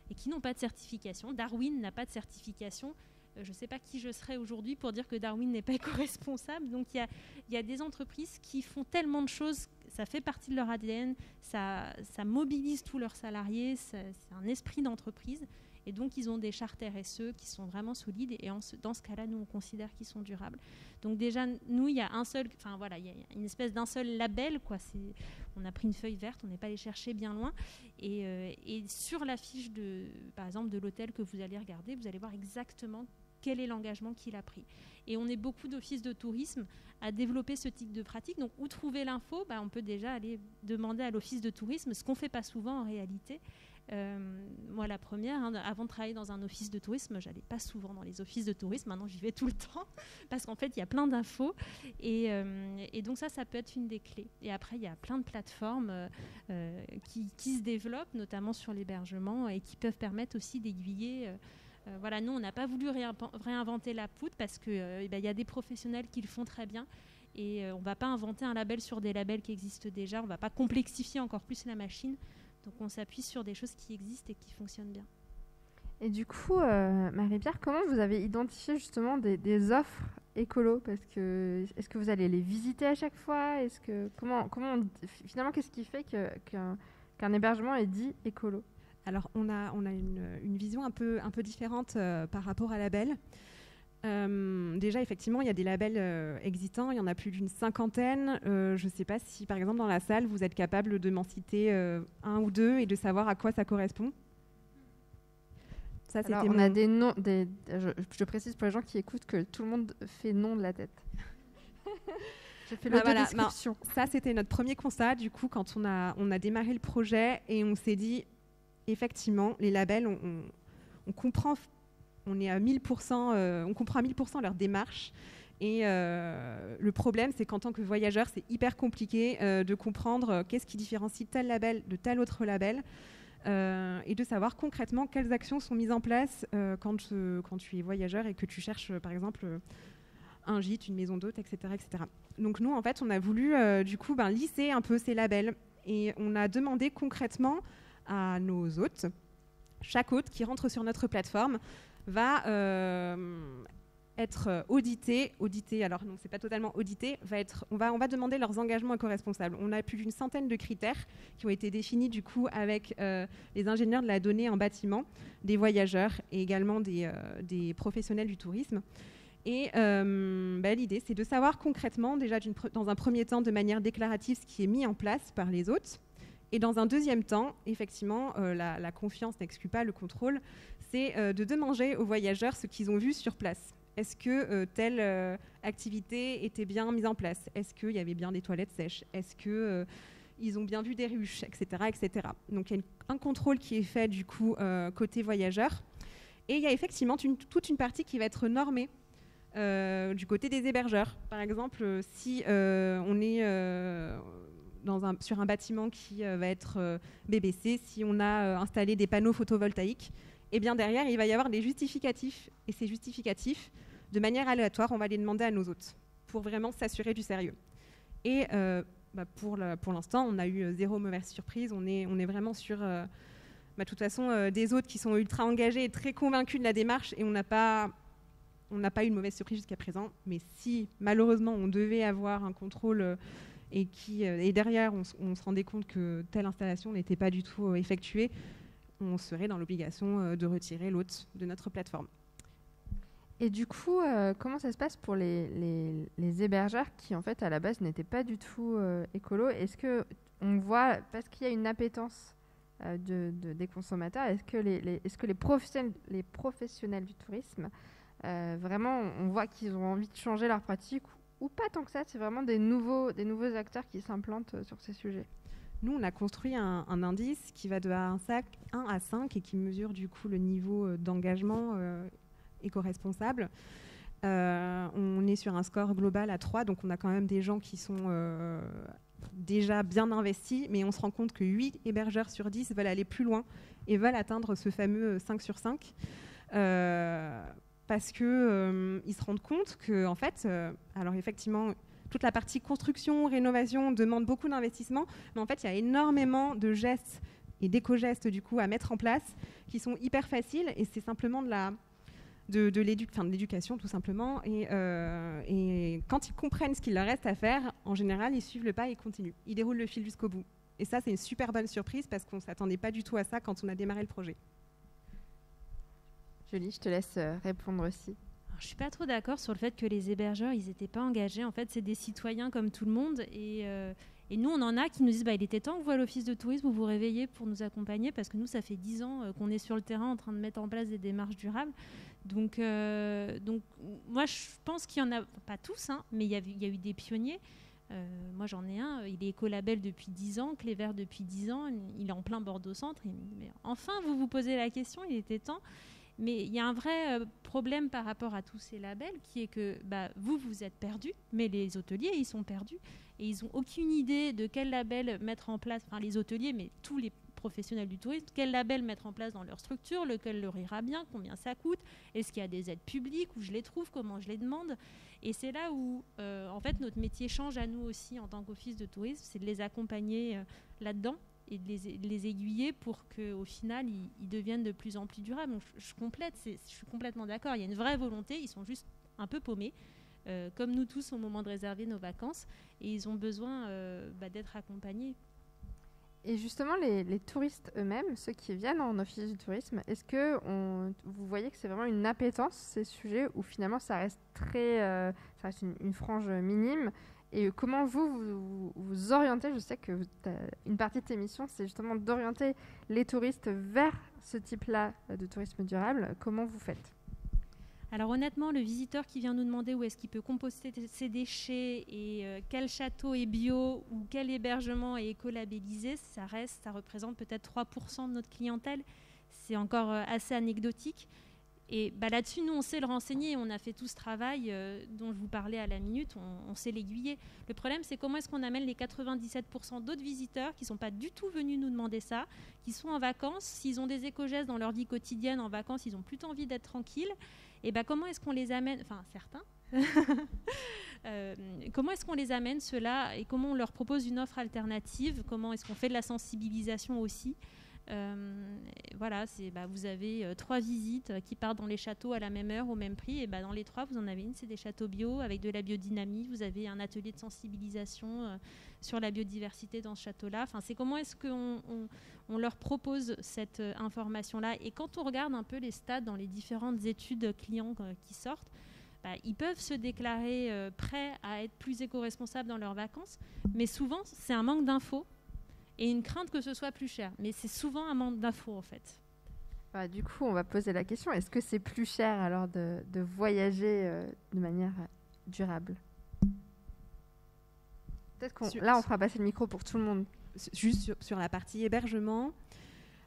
et qui n'ont pas de certification. Darwin n'a pas de certification. Je ne sais pas qui je serais aujourd'hui pour dire que Darwin n'est pas éco-responsable. Donc il y a des entreprises qui font tellement de choses, ça fait partie de leur ADN, ça mobilise tous leurs salariés, c'est un esprit d'entreprise. Et donc ils ont des chartes RSE qui sont vraiment solides. Et dans ce cas-là, nous, on considère qu'ils sont durables. Donc déjà, nous, il y a il y a une espèce d'un seul label, quoi. On a pris une feuille verte, on n'est pas allé chercher bien loin. Et sur la fiche, par exemple, de l'hôtel que vous allez regarder, vous allez voir exactement quel est l'engagement qu'il a pris. Et on est beaucoup d'offices de tourisme à développer ce type de pratique. Donc, où trouver l'info ? On peut déjà aller demander à l'office de tourisme, ce qu'on ne fait pas souvent en réalité. Moi, la première, avant de travailler dans un office de tourisme, je n'allais pas souvent dans les offices de tourisme. Maintenant, j'y vais tout le temps parce qu'en fait, il y a plein d'infos. Et donc, ça peut être une des clés. Et après, il y a plein de plateformes qui se développent, notamment sur l'hébergement, et qui peuvent permettre aussi d'aiguiller. Nous, on n'a pas voulu réinventer la poudre parce qu'il y a des professionnels qui le font très bien. Et on ne va pas inventer un label sur des labels qui existent déjà. On ne va pas complexifier encore plus la machine. Donc on s'appuie sur des choses qui existent et qui fonctionnent bien. Et du coup, Marie-Pierre, comment vous avez identifié justement des offres écolo ? Parce que est-ce que vous allez les visiter à chaque fois ? Finalement, qu'est-ce qui fait qu'un hébergement est dit écolo ? Alors on a une vision un peu différente par rapport à label. Déjà, effectivement, il y a des labels existants, il y en a plus d'une 50aine. Je ne sais pas si, par exemple, dans la salle, vous êtes capable de m'en citer un ou deux et de savoir à quoi ça correspond. Ça, alors, on a des noms. Je précise pour les gens qui écoutent que tout le monde fait nom de la tête. J'ai fait le description. Ça, c'était notre premier constat, du coup, quand on a démarré le projet et on s'est dit, effectivement, les labels, on comprend... On est à 1000%, on comprend à 1000% leur démarche. Et le problème, c'est qu'en tant que voyageur, c'est hyper compliqué de comprendre qu'est-ce qui différencie tel label de tel autre label et de savoir concrètement quelles actions sont mises en place quand tu es voyageur et que tu cherches, par exemple, un gîte, une maison d'hôte, etc., etc. Donc nous, en fait, on a voulu lisser un peu ces labels et on a demandé concrètement à nos hôtes, chaque hôte qui rentre sur notre plateforme, va être audité. Alors non, c'est pas totalement audité. On va demander leurs engagements éco-responsables. On a plus d'une centaine de critères qui ont été définis du coup avec les ingénieurs de la donnée en bâtiment, des voyageurs et également des professionnels du tourisme. Et l'idée, c'est de savoir concrètement, déjà dans un premier temps, de manière déclarative, ce qui est mis en place par les hôtes. Et dans un deuxième temps, effectivement, la confiance n'exclut pas le contrôle, c'est de demander aux voyageurs ce qu'ils ont vu sur place. Est-ce que telle activité était bien mise en place ? Est-ce qu'il y avait bien des toilettes sèches ? Est-ce qu'ils ont bien vu des ruches, etc., etc. Donc il y a un contrôle qui est fait du coup côté voyageurs. Et il y a effectivement toute une partie qui va être normée du côté des hébergeurs. Par exemple, si on est... sur un bâtiment qui va être BBC, si on a installé des panneaux photovoltaïques, et bien derrière, il va y avoir des justificatifs. Et ces justificatifs, de manière aléatoire, on va les demander à nos hôtes pour vraiment s'assurer du sérieux. Et pour l'instant, on a eu zéro mauvaise surprise. On est vraiment sur, de toute façon, des hôtes qui sont ultra engagés et très convaincus de la démarche. Et on n'a pas eu de mauvaise surprise jusqu'à présent. Mais si, malheureusement, on devait avoir un contrôle... et derrière, on se rendait compte que telle installation n'était pas du tout effectuée, on serait dans l'obligation de retirer l'hôte de notre plateforme. Et du coup, comment ça se passe pour les hébergeurs qui, en fait, à la base, n'étaient pas du tout écolo ? Est-ce qu'on voit, parce qu'il y a une appétence des consommateurs, est-ce que les professionnels du tourisme, vraiment, on voit qu'ils ont envie de changer leur pratique ou pas tant que ça, c'est vraiment des nouveaux acteurs qui s'implantent sur ces sujets? Nous, on a construit un indice qui va de 1 à 5 et qui mesure du coup le niveau d'engagement éco-responsable. On est sur un score global à 3, donc on a quand même des gens qui sont déjà bien investis, mais on se rend compte que 8 hébergeurs sur 10 veulent aller plus loin et veulent atteindre ce fameux 5 sur 5. Parce qu'ils se rendent compte que, en fait, alors effectivement, toute la partie construction, rénovation demande beaucoup d'investissement, mais en fait, il y a énormément de gestes et d'éco-gestes du coup à mettre en place qui sont hyper faciles, et c'est simplement de l'éducation tout simplement. Et quand ils comprennent ce qu'il leur reste à faire, en général, ils suivent le pas et ils continuent. Ils déroulent le fil jusqu'au bout. Et ça, c'est une super bonne surprise parce qu'on ne s'attendait pas du tout à ça quand on a démarré le projet. Julie, je te laisse répondre aussi. Alors, je ne suis pas trop d'accord sur le fait que les hébergeurs, ils n'étaient pas engagés. En fait, c'est des citoyens comme tout le monde. Et nous, on en a qui nous disent il était temps que vous, à l'Office de tourisme, vous vous réveillez pour nous accompagner, parce que nous, ça fait 10 ans qu'on est sur le terrain en train de mettre en place des démarches durables. Donc moi, je pense qu'il y en a, pas tous, hein, mais il y a eu des pionniers. Moi, j'en ai un, il est écolabel depuis 10 ans, Clévert depuis 10 ans, il est en plein Bordeaux-Centre. Il me dit, mais enfin, vous vous posez la question, il était temps. Mais il y a un vrai problème par rapport à tous ces labels, qui est que vous êtes perdus, mais les hôteliers, ils sont perdus. Et ils n'ont aucune idée de quel label mettre en place, enfin les hôteliers, mais tous les professionnels du tourisme, quel label mettre en place dans leur structure, lequel leur ira bien, combien ça coûte, est-ce qu'il y a des aides publiques, où je les trouve, comment je les demande. Et c'est là où, en fait, notre métier change à nous aussi en tant qu'office de tourisme, c'est de les accompagner là-dedans et de les aiguiller pour qu'au final, ils deviennent de plus en plus durables. Donc, je suis complètement d'accord, il y a une vraie volonté, ils sont juste un peu paumés, comme nous tous au moment de réserver nos vacances, et ils ont besoin d'être accompagnés. Et justement, les touristes eux-mêmes, ceux qui viennent en office du tourisme, est-ce que vous voyez que c'est vraiment une appétence, ces sujets, ou finalement ça reste une frange minime? Et comment vous orientez? Je sais que une partie de tes missions, c'est justement d'orienter les touristes vers ce type-là de tourisme durable. Comment vous faites? Alors honnêtement, le visiteur qui vient nous demander où est-ce qu'il peut composter ses déchets et quel château est bio ou quel hébergement est écolabellisé, ça représente peut-être 3% de notre clientèle. C'est encore assez anecdotique. Et là-dessus, nous, on sait le renseigner. On a fait tout ce travail dont je vous parlais à la minute. On sait l'aiguiller. Le problème, c'est comment est-ce qu'on amène les 97% d'autres visiteurs qui ne sont pas du tout venus nous demander ça, qui sont en vacances. S'ils ont des éco-gestes dans leur vie quotidienne en vacances, ils ont plutôt envie d'être tranquilles. Et comment est-ce qu'on les amène, enfin certains, comment est-ce qu'on les amène ceux-là et comment on leur propose une offre alternative? Comment est-ce qu'on fait de la sensibilisation aussi? Voilà, vous avez 3 visites qui partent dans les châteaux à la même heure, au même prix, et dans les 3, vous en avez une, c'est des châteaux bio avec de la biodynamie. Vous avez un atelier de sensibilisation sur la biodiversité dans ce château-là. Enfin, c'est comment est-ce qu'on leur propose cette information-là. Et quand on regarde un peu les stats dans les différentes études clients qui sortent, ils peuvent se déclarer prêts à être plus éco-responsables dans leurs vacances, mais souvent, c'est un manque d'infos et une crainte que ce soit plus cher. Mais c'est souvent un manque d'infos, en fait. Du coup, on va poser la question, est-ce que c'est plus cher alors de voyager de manière durable? Peut-être là, on fera passer le micro pour tout le monde. Juste sur la partie hébergement,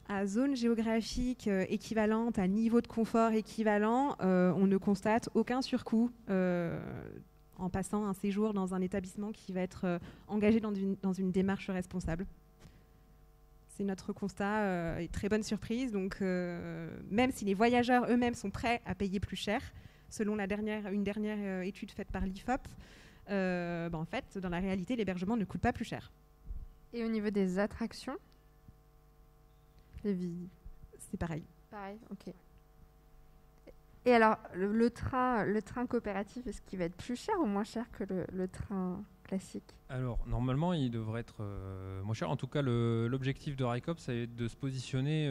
à zone géographique équivalente, à niveau de confort équivalent, on ne constate aucun surcoût en passant un séjour dans un établissement qui va être engagé dans une démarche responsable. C'est notre constat et très bonne surprise. Donc, même si les voyageurs eux-mêmes sont prêts à payer plus cher, selon une dernière étude faite par l'IFOP, en fait, dans la réalité, l'hébergement ne coûte pas plus cher. Et au niveau des attractions, c'est pareil. Pareil, ok. Et alors, le train coopératif, est-ce qu'il va être plus cher ou moins cher que le train classique? Alors, normalement, il devrait être moins cher. En tout cas, l'objectif de RICOP, c'est de se positionner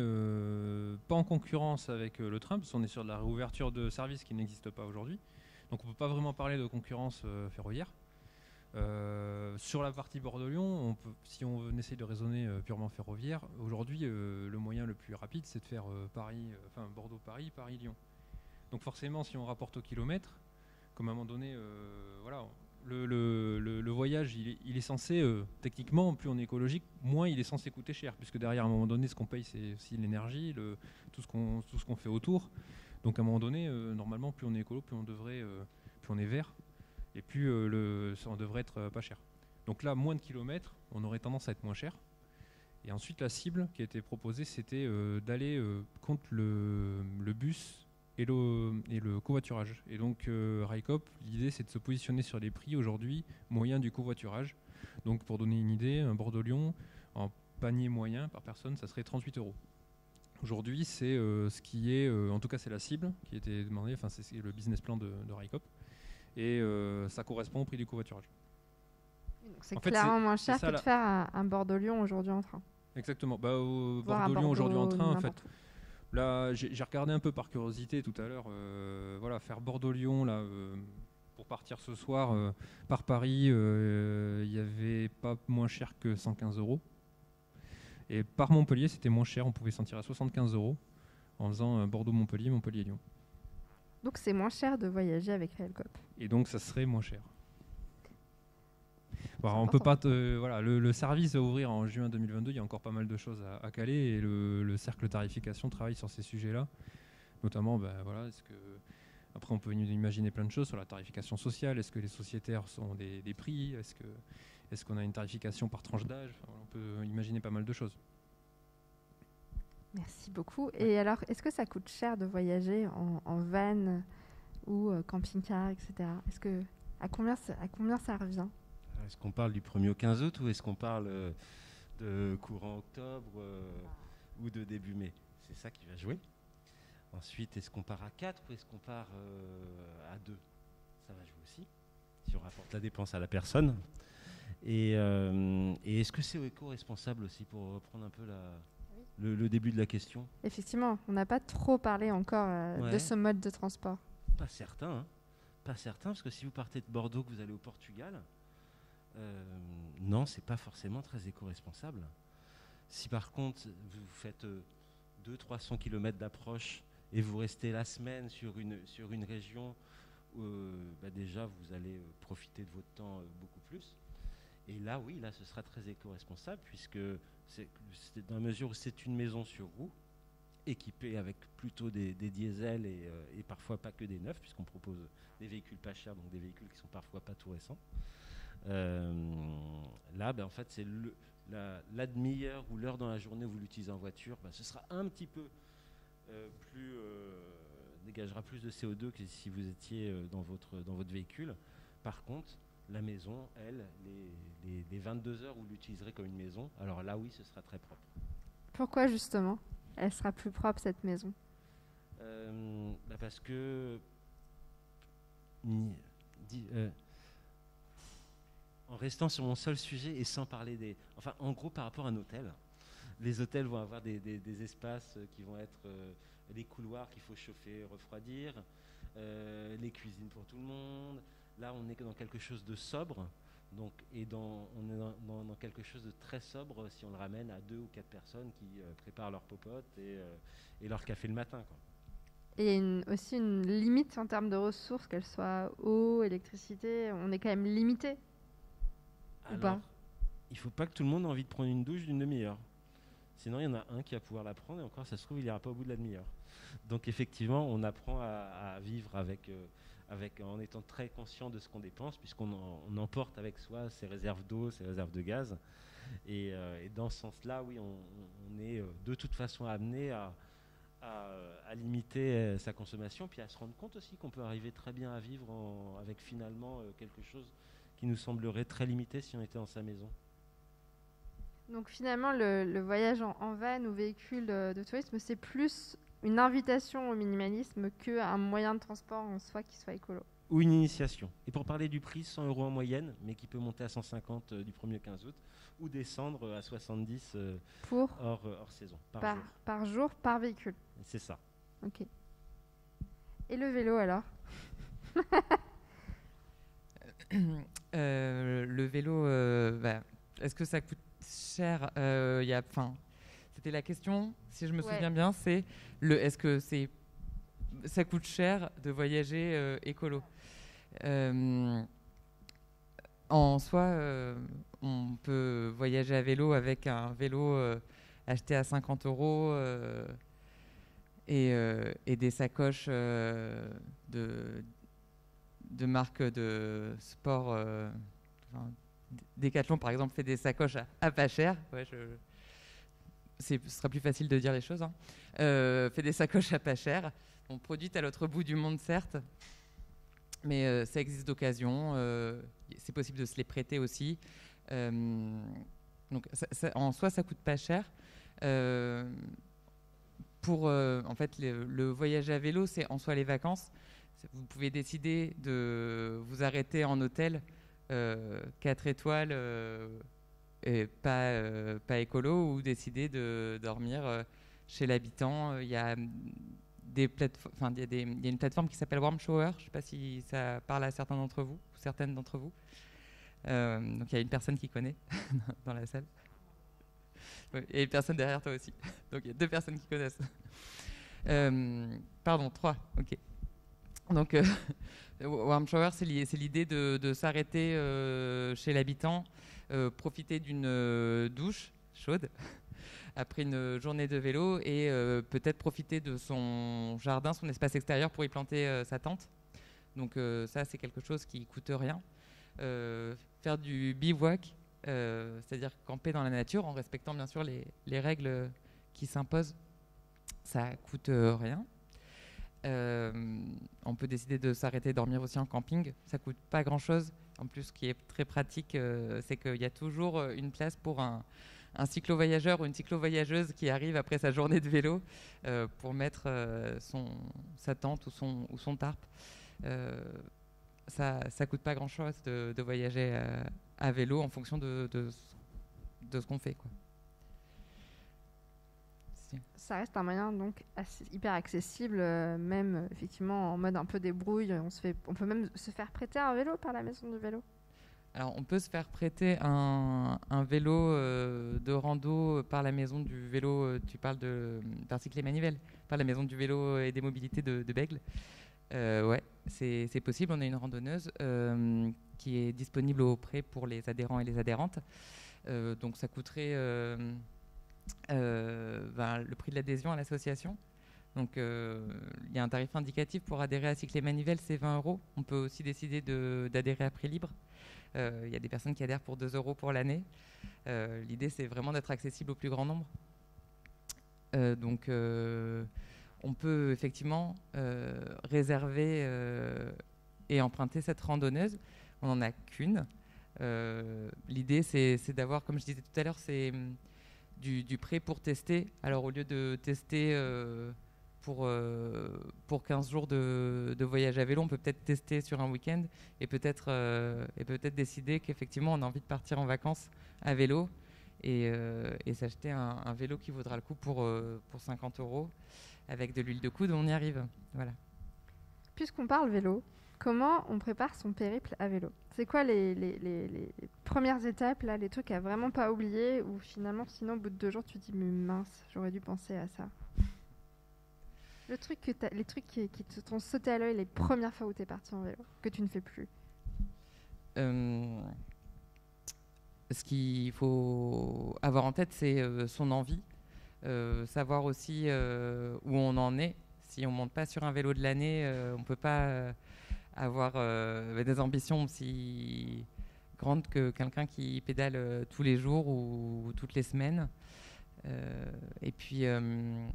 pas en concurrence avec le train, parce qu'on est sur de la réouverture de services qui n'existe pas aujourd'hui. Donc, on ne peut pas vraiment parler de concurrence ferroviaire. Sur la partie Bordeaux-Lyon, si on essaie de raisonner purement ferroviaire, aujourd'hui, le moyen le plus rapide, c'est de faire Bordeaux-Paris, Paris-Lyon. Donc forcément, si on rapporte au kilomètre, comme à un moment donné, le voyage, il est censé, techniquement, plus on est écologique, moins il est censé coûter cher, puisque derrière, à un moment donné, ce qu'on paye, c'est aussi l'énergie, tout ce qu'on fait autour. Donc, à un moment donné, normalement, plus on est écolo, plus on est vert, et plus ça devrait être pas cher. Donc là, moins de kilomètres, on aurait tendance à être moins cher. Et ensuite, la cible qui a été proposée, c'était d'aller contre le bus et le covoiturage. Et donc, Railcoop, l'idée, c'est de se positionner sur les prix aujourd'hui moyens du covoiturage. Donc, pour donner une idée, un Bordeaux-Lyon, en panier moyen par personne, ça serait 38 €. Aujourd'hui, c'est ce qui est, en tout cas, c'est la cible qui a été demandée, enfin, c'est le business plan de Railcoop. Et ça correspond au prix du covoiturage. Donc c'est clairement moins cher que de faire un Bordeaux-Lyon aujourd'hui en train. Exactement. Bordeaux-Lyon aujourd'hui en train, en fait. Là, j'ai regardé un peu par curiosité tout à l'heure. Voilà, faire Bordeaux-Lyon là, pour partir ce soir par Paris, il n'y avait pas moins cher que 115 €. Et par Montpellier, c'était moins cher. On pouvait s'en tirer à 75 € en faisant Bordeaux-Montpellier, Montpellier-Lyon. Donc c'est moins cher de voyager avec Railcoop. Et donc ça serait moins cher. Bon, on peut pas voilà, le service va ouvrir en juin 2022, il y a encore pas mal de choses à caler et le cercle tarification travaille sur ces sujets-là. Notamment, voilà, après on peut imaginer plein de choses sur la tarification sociale, est-ce que les sociétaires sont des prix, est-ce qu'on a une tarification par tranche d'âge, on peut imaginer pas mal de choses. Merci beaucoup. Et alors, est-ce que ça coûte cher de voyager en van ou camping-car, etc. À combien ça revient ? Est-ce qu'on parle du 1er au 15 août ou est-ce qu'on parle de courant octobre ou de début mai ? C'est ça qui va jouer. Ensuite, est-ce qu'on part à 4 ou est-ce qu'on part à 2 ? Ça va jouer aussi, si on rapporte la dépense à la personne. Et est-ce que c'est éco-responsable aussi, pour reprendre un peu le début de la question ? Effectivement, on n'a pas trop parlé encore de ce mode de transport. Pas certain, hein. Pas certain, parce que si vous partez de Bordeaux, que vous allez au Portugal, non, c'est pas forcément très éco-responsable. Si par contre, vous faites 200-300 km d'approche et vous restez la semaine sur une région, déjà, vous allez profiter de votre temps beaucoup plus. Et là, oui, là, ce sera très éco-responsable, puisque c'est dans la mesure où c'est une maison sur roue, équipée avec plutôt des diesels et parfois pas que des neufs, puisqu'on propose des véhicules pas chers, donc des véhicules qui sont parfois pas tout récents. Là, en fait, c'est la demi-heure ou l'heure dans la journée où vous l'utilisez en voiture, ce sera un petit peu dégagera plus de CO2 que si vous étiez dans votre véhicule. Par contre, la maison, elle, les 22 heures où vous l'utiliserez comme une maison, alors là, oui, ce sera très propre. Pourquoi, justement, elle sera plus propre, cette maison ? Parce que... en restant sur mon seul sujet et sans parler Enfin, en gros, par rapport à un hôtel, les hôtels vont avoir des espaces qui vont être les couloirs qu'il faut chauffer, refroidir, les cuisines pour tout le monde. Là, on est dans quelque chose de sobre, on est dans quelque chose de très sobre si on le ramène à 2 ou 4 personnes qui préparent leur popote et leur café le matin, quoi. Et aussi une limite en termes de ressources, qu'elles soient eau, électricité, on est quand même limité. Alors, ou pas ? Il ne faut pas que tout le monde ait envie de prendre une douche d'une demi-heure. Sinon, il y en a un qui va pouvoir la prendre et encore, ça se trouve, il n'ira pas au bout de la demi-heure. Donc, effectivement, on apprend à vivre en étant très conscient de ce qu'on dépense, puisqu'on emporte avec soi ses réserves d'eau, ses réserves de gaz. Et dans ce sens-là, oui, on est de toute façon amené à limiter sa consommation, puis à se rendre compte aussi qu'on peut arriver très bien à vivre avec finalement quelque chose qui nous semblerait très limité si on était dans sa maison. Donc finalement, le voyage en van ou véhicule de tourisme, c'est plus une invitation au minimalisme qu'un moyen de transport en soi qui soit écolo. Ou une initiation. Et pour parler du prix, 100 € en moyenne, mais qui peut monter à 150 du 1er au 15 août, ou descendre à 70 hors saison, par jour. Par jour, par véhicule. C'est ça. Ok. Et le vélo alors ? Le vélo, est-ce que ça coûte cher ? C'était la question, si je me souviens bien, c'est est-ce que ça coûte cher de voyager écolo ? En soi, on peut voyager à vélo avec un vélo acheté à 50 € et des sacoches de marques de sport. Decathlon, par exemple, fait des sacoches à pas cher. Ouais, ce sera plus facile de dire les choses. Fait des sacoches à pas cher. Produites à l'autre bout du monde, certes. Mais ça existe d'occasion. C'est possible de se les prêter aussi. Donc, en soi, ça coûte pas cher. En fait, le voyage à vélo, c'est en soi les vacances. Vous pouvez décider de vous arrêter en hôtel 4 étoiles et pas écolo, ou décider de dormir chez l'habitant. Il y a il y a une plateforme qui s'appelle Warm Shower. Je ne sais pas si ça parle à certains d'entre vous, ou certaines d'entre vous. Donc il y a une personne qui connaît dans la salle. Et une personne derrière toi aussi. Donc il y a 2 personnes qui connaissent. Pardon, 3. Ok. Donc Warm Shower, c'est l'idée de s'arrêter chez l'habitant, profiter d'une douche chaude après une journée de vélo, et peut-être profiter de son jardin, son espace extérieur, pour y planter sa tente. Donc ça, c'est quelque chose qui coûte rien. Faire du bivouac, c'est-à-dire camper dans la nature en respectant bien sûr les règles qui s'imposent, ça coûte rien. On peut décider de s'arrêter dormir aussi en camping, ça coûte pas grand-chose. En plus, ce qui est très pratique, c'est qu'il y a toujours une place pour un cyclo-voyageur ou une cyclo-voyageuse qui arrive après sa journée de vélo pour mettre sa tente ou son tarp. Ça coûte pas grand-chose de voyager à vélo en fonction de ce qu'on fait, quoi. Ça reste un moyen donc hyper accessible, même effectivement en mode un peu débrouille. On peut même se faire prêter un vélo par la maison du vélo. Alors, on peut se faire prêter un vélo de rando par la maison du vélo. Tu parles par Cycle et Manivelle, par la maison du vélo et des mobilités de Bègle. Ouais, c'est possible. On a une randonneuse qui est disponible au prêt pour les adhérents et les adhérentes. Donc, ça coûterait le prix de l'adhésion à l'association. Donc, il y a un tarif indicatif pour adhérer à Cycle et Manivelle, c'est 20 €. On peut aussi décider d'adhérer à prix libre. Il y a des personnes qui adhèrent pour 2 € pour l'année. L'idée, c'est vraiment d'être accessible au plus grand nombre. Donc, on peut effectivement réserver et emprunter cette randonneuse. On n'en a qu'une. L'idée, c'est d'avoir, comme je disais tout à l'heure, c'est du prêt pour tester. Alors, au lieu de tester pour 15 jours de voyage à vélo, on peut peut-être tester sur un week-end et peut-être décider qu'effectivement on a envie de partir en vacances à vélo et s'acheter un vélo qui vaudra le coup pour 50 € avec de l'huile de coude. On y arrive. Voilà. Puisqu'on parle vélo, comment on prépare son périple à vélo? C'est quoi les premières étapes, là, les trucs à vraiment pas oublier, ou finalement sinon au bout de 2 jours tu te dis mais mince, j'aurais dû penser à ça? Les trucs qui te t'ont sauté à l'œil les premières fois où tu es parti en vélo, que tu ne fais plus. Ce qu'il faut avoir en tête, c'est son envie. Savoir aussi où on en est. Si on ne monte pas sur un vélo de l'année, on ne peut pas avoir des ambitions aussi grandes que quelqu'un qui pédale tous les jours ou toutes les semaines. Et puis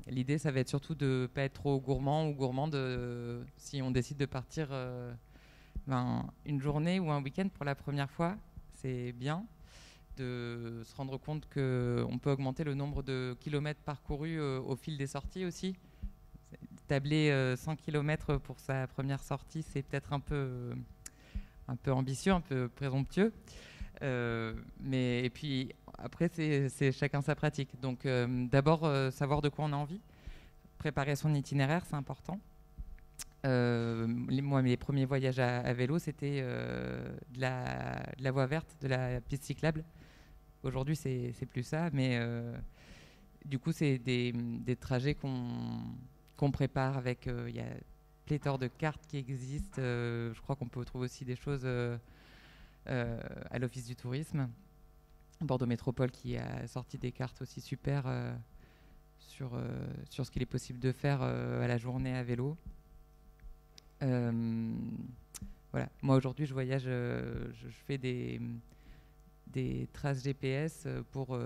l'idée, ça va être surtout de ne pas être trop gourmand ou gourmande si on décide de partir une journée ou un week-end pour la première fois. C'est bien de se rendre compte qu'on peut augmenter le nombre de kilomètres parcourus au fil des sorties aussi. Tabler 100 km pour sa première sortie, c'est peut-être un peu ambitieux, un peu présomptueux. Et puis après, c'est chacun sa pratique. Donc d'abord, savoir de quoi on a envie. Préparer son itinéraire, c'est important. Moi, mes premiers voyages à vélo, c'était de la voie verte, de la piste cyclable. Aujourd'hui, c'est plus ça, mais du coup, c'est des trajets qu'on prépare avec... Il y a pléthore de cartes qui existent. Je crois qu'on peut trouver aussi des choses à l'Office du tourisme. Bordeaux Métropole qui a sorti des cartes aussi super sur ce qu'il est possible de faire à la journée à vélo. Voilà. Moi aujourd'hui je voyage, je fais des traces GPS pour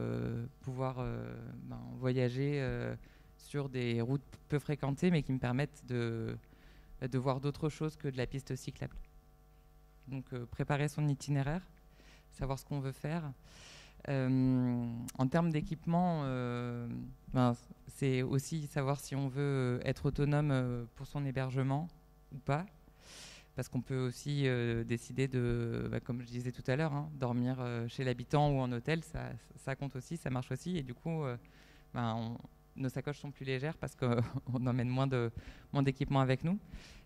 pouvoir voyager sur des routes peu fréquentées mais qui me permettent de voir d'autres choses que de la piste cyclable. Donc préparer son itinéraire, savoir ce qu'on veut faire. En termes d'équipement, c'est aussi savoir si on veut être autonome pour son hébergement ou pas. Parce qu'on peut aussi décider de, comme je disais tout à l'heure, dormir chez l'habitant ou en hôtel, ça compte aussi, ça marche aussi. Et du coup, nos sacoches sont plus légères parce qu'on emmène moins d'équipement avec nous.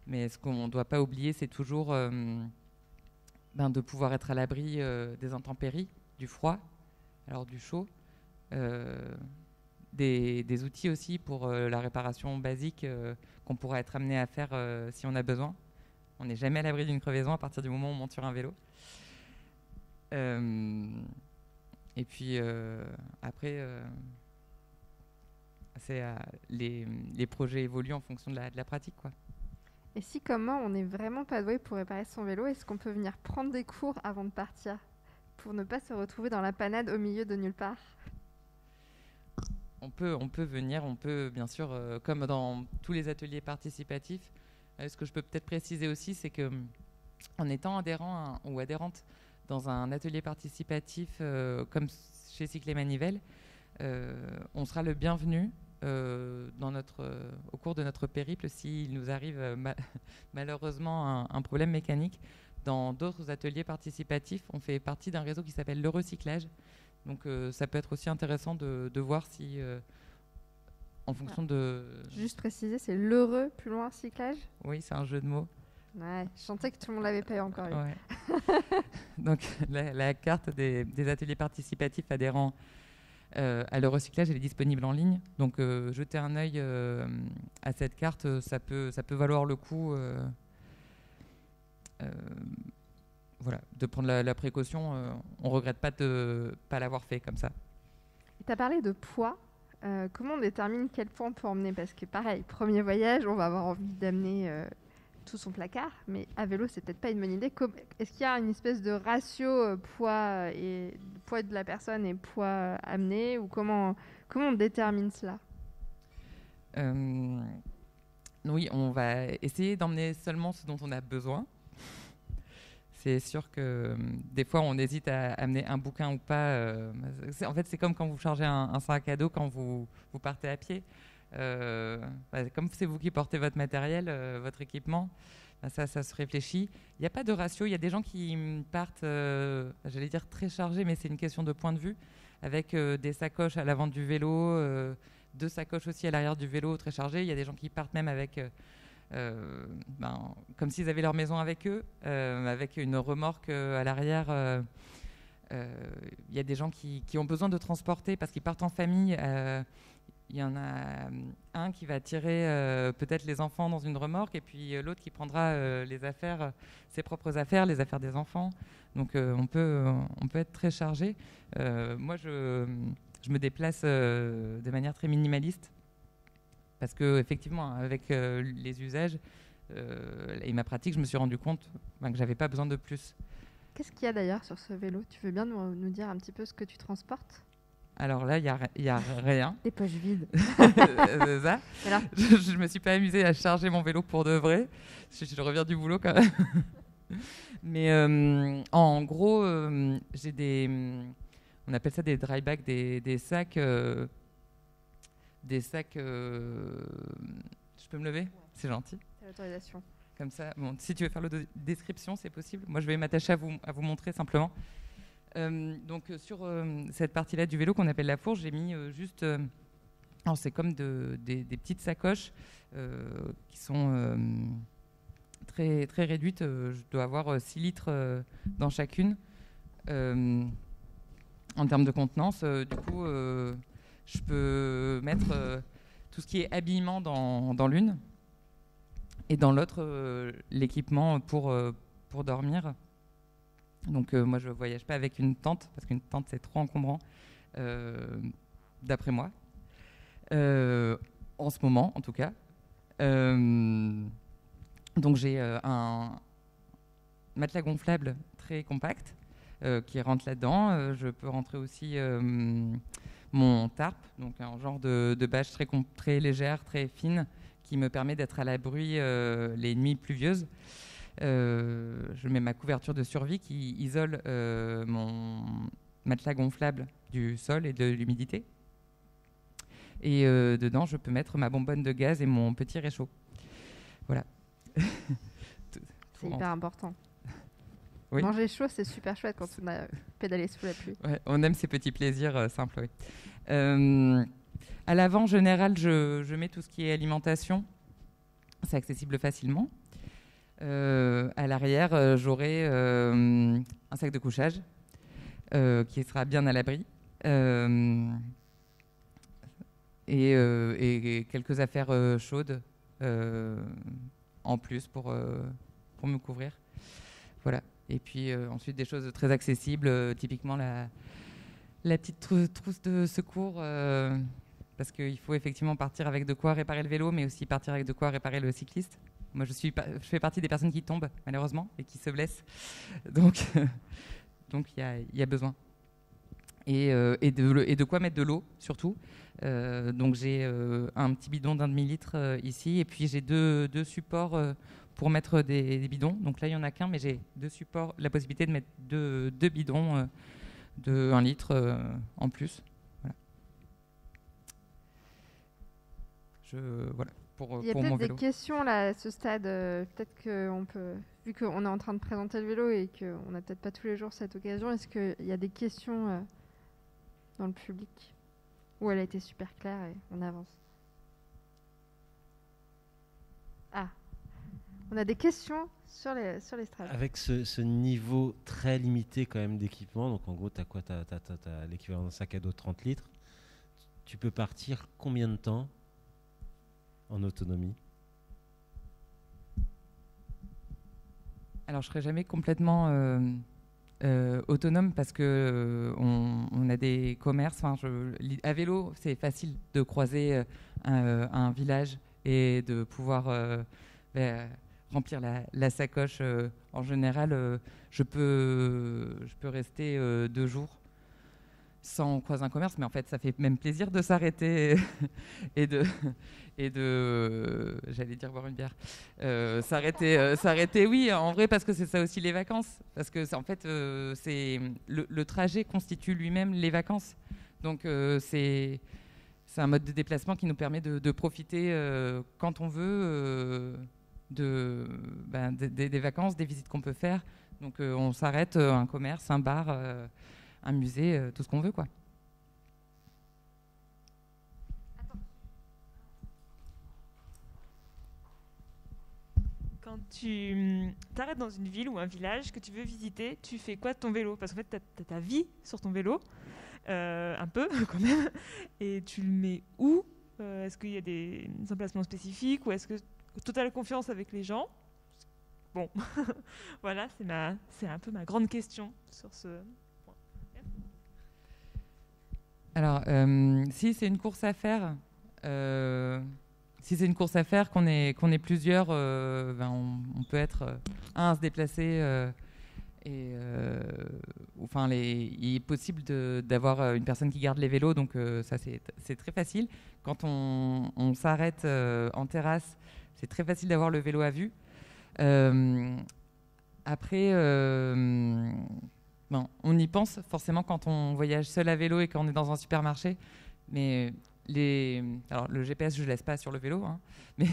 Mais ce qu'on ne doit pas oublier, c'est toujours de pouvoir être à l'abri des intempéries, du froid, alors du chaud. Des outils aussi pour la réparation basique qu'on pourra être amené à faire si on a besoin. On n'est jamais à l'abri d'une crevaison à partir du moment où on monte sur un vélo. Et puis après, les projets évoluent en fonction de la pratique, quoi. Et si, comment on n'est vraiment pas doué pour réparer son vélo, est-ce qu'on peut venir prendre des cours avant de partir pour ne pas se retrouver dans la panade au milieu de nulle part? On peut venir, on peut bien sûr, comme dans tous les ateliers participatifs. Ce que je peux peut-être préciser aussi, c'est que en étant adhérent ou adhérente dans un atelier participatif comme chez Cycle et Manivelle, on sera le bienvenu au cours de notre périple s'il nous arrive malheureusement un problème mécanique. Dans d'autres ateliers participatifs, on fait partie d'un réseau qui s'appelle le recyclage. Donc ça peut être aussi intéressant de voir si, en fonction de... Juste préciser, c'est l'heureux plus loin cyclage? Oui, c'est un jeu de mots. Ouais, je sentais que tout le monde l'avait pas encore eu. Ouais. Donc la carte des ateliers participatifs adhérents à le recyclage, elle est disponible en ligne. Donc jeter un œil à cette carte, ça peut valoir le coup de prendre la précaution. On ne regrette pas de ne pas l'avoir fait comme ça. Tu as parlé de poids. Comment on détermine quel poids on peut emmener? Parce que pareil, premier voyage, on va avoir envie d'amener tout son placard, mais à vélo, c'est peut-être pas une bonne idée. Est-ce qu'il y a une espèce de ratio poids de la personne et poids amené, ou comment on détermine cela? Oui, on va essayer d'emmener seulement ce dont on a besoin. C'est sûr que des fois, on hésite à amener un bouquin ou pas. En fait, c'est comme quand vous chargez un sac à dos quand vous partez à pied. Comme c'est vous qui portez votre matériel, votre équipement, ça se réfléchit. Il n'y a pas de ratio. Il y a des gens qui partent, j'allais dire très chargés, mais c'est une question de point de vue, avec des sacoches à l'avant du vélo, 2 sacoches aussi à l'arrière du vélo très chargées. Il y a des gens qui partent même avec... comme s'ils avaient leur maison avec eux, avec une remorque à l'arrière. Il y a des gens qui ont besoin de transporter parce qu'ils partent en famille. Il y en a un qui va tirer peut-être les enfants dans une remorque, et puis l'autre qui prendra les affaires, ses propres affaires, les affaires des enfants. Donc on peut être très chargé. Moi, je me déplace de manière très minimaliste. Parce qu'effectivement, avec les usages et ma pratique, je me suis rendu compte que je n'avais pas besoin de plus. Qu'est-ce qu'il y a d'ailleurs sur ce vélo? Tu veux bien nous dire un petit peu ce que tu transportes? Alors là, il y a rien. Des poches vides. C'est ça. Alors je ne me suis pas amusée à charger mon vélo pour de vrai. Je reviens du boulot quand même. Mais en gros, j'ai on appelle ça des dry bags, des sacs... Des sacs... Je peux me lever? Ouais. C'est gentil. T'as l'autorisation. Comme ça. Bon, si tu veux faire la description, c'est possible. Moi, je vais m'attacher à vous montrer simplement. Donc, sur cette partie-là du vélo qu'on appelle la fourche, j'ai mis juste... alors, c'est comme des petites sacoches qui sont très, très réduites. Je dois avoir 6 litres dans chacune. En termes de contenance, du coup... je peux mettre tout ce qui est habillement dans l'une, et dans l'autre, l'équipement pour dormir. Donc moi, je ne voyage pas avec une tente, parce qu'une tente, c'est trop encombrant, d'après moi. En ce moment, en tout cas. Donc j'ai un matelas gonflable très compact qui rentre là-dedans. Je peux rentrer aussi mon tarp, donc un genre de bâche très légère, très fine, qui me permet d'être à l'abri les nuits pluvieuses. Je mets ma couverture de survie qui isole mon matelas gonflable du sol et de l'humidité. Et dedans, je peux mettre ma bonbonne de gaz et mon petit réchaud. Voilà. C'est hyper important. Oui. Manger chaud, c'est super chouette quand on a pédalé sous la pluie. Ouais, on aime ces petits plaisirs simples. Oui. À l'avant, en général, je mets tout ce qui est alimentation. C'est accessible facilement. À l'arrière, j'aurai un sac de couchage qui sera bien à l'abri. Et quelques affaires chaudes en plus pour me couvrir. Voilà. Et puis ensuite des choses très accessibles, typiquement la petite trousse de secours, parce qu'il faut effectivement partir avec de quoi réparer le vélo, mais aussi partir avec de quoi réparer le cycliste. Moi, je fais partie des personnes qui tombent, malheureusement, et qui se blessent. Donc il y a besoin. Et de quoi mettre de l'eau, surtout. Donc j'ai un petit bidon d'1,5 litre ici, et puis j'ai deux supports pour mettre des bidons. Donc là, il n'y en a qu'un, mais j'ai 2 supports, la possibilité de mettre deux bidons de 1 litre en plus. Voilà. Voilà. Il y a peut-être des questions là à ce stade. Peut-être qu'on peut, vu qu'on est en train de présenter le vélo et qu'on n'a peut-être pas tous les jours cette occasion, est-ce qu'il y a des questions dans le public où elle a été super claire et on avance? Ah, on a des questions sur les straps. Avec ce niveau très limité quand même d'équipement, donc en gros, tu as quoi? Tu as l'équivalent d'un sac à dos de 30 litres. Tu peux partir combien de temps en autonomie? Alors, je ne serai jamais complètement autonome parce que on a des commerces. À vélo, c'est facile de croiser un village et de pouvoir remplir la sacoche. En général, je peux rester 2 jours sans croiser un commerce, mais en fait, ça fait même plaisir de s'arrêter et de j'allais dire boire une bière. S'arrêter, oui, en vrai, parce que c'est ça aussi les vacances. Parce que, en fait, c'est le trajet constitue lui-même les vacances. Donc, c'est un mode de déplacement qui nous permet de profiter quand on veut des vacances, des visites qu'on peut faire. Donc, on s'arrête, un commerce, un bar, un musée, tout ce qu'on veut, quoi. Quand tu t'arrêtes dans une ville ou un village que tu veux visiter, tu fais quoi de ton vélo? Parce qu'en fait, tu as ta vie sur ton vélo, un peu quand même, et tu le mets où? Est-ce qu'il y a des emplacements spécifiques ou est-ce que totale confiance avec les gens? Bon, voilà, c'est un peu ma grande question sur ce point. Alors, si c'est une course à faire, qu'on est plusieurs, on peut être un à se déplacer. Il est possible d'avoir une personne qui garde les vélos, donc ça c'est très facile. Quand on s'arrête en terrasse, c'est très facile d'avoir le vélo à vue. Après, on y pense forcément quand on voyage seul à vélo et quand on est dans un supermarché, mais alors le GPS je ne laisse pas sur le vélo, hein, mais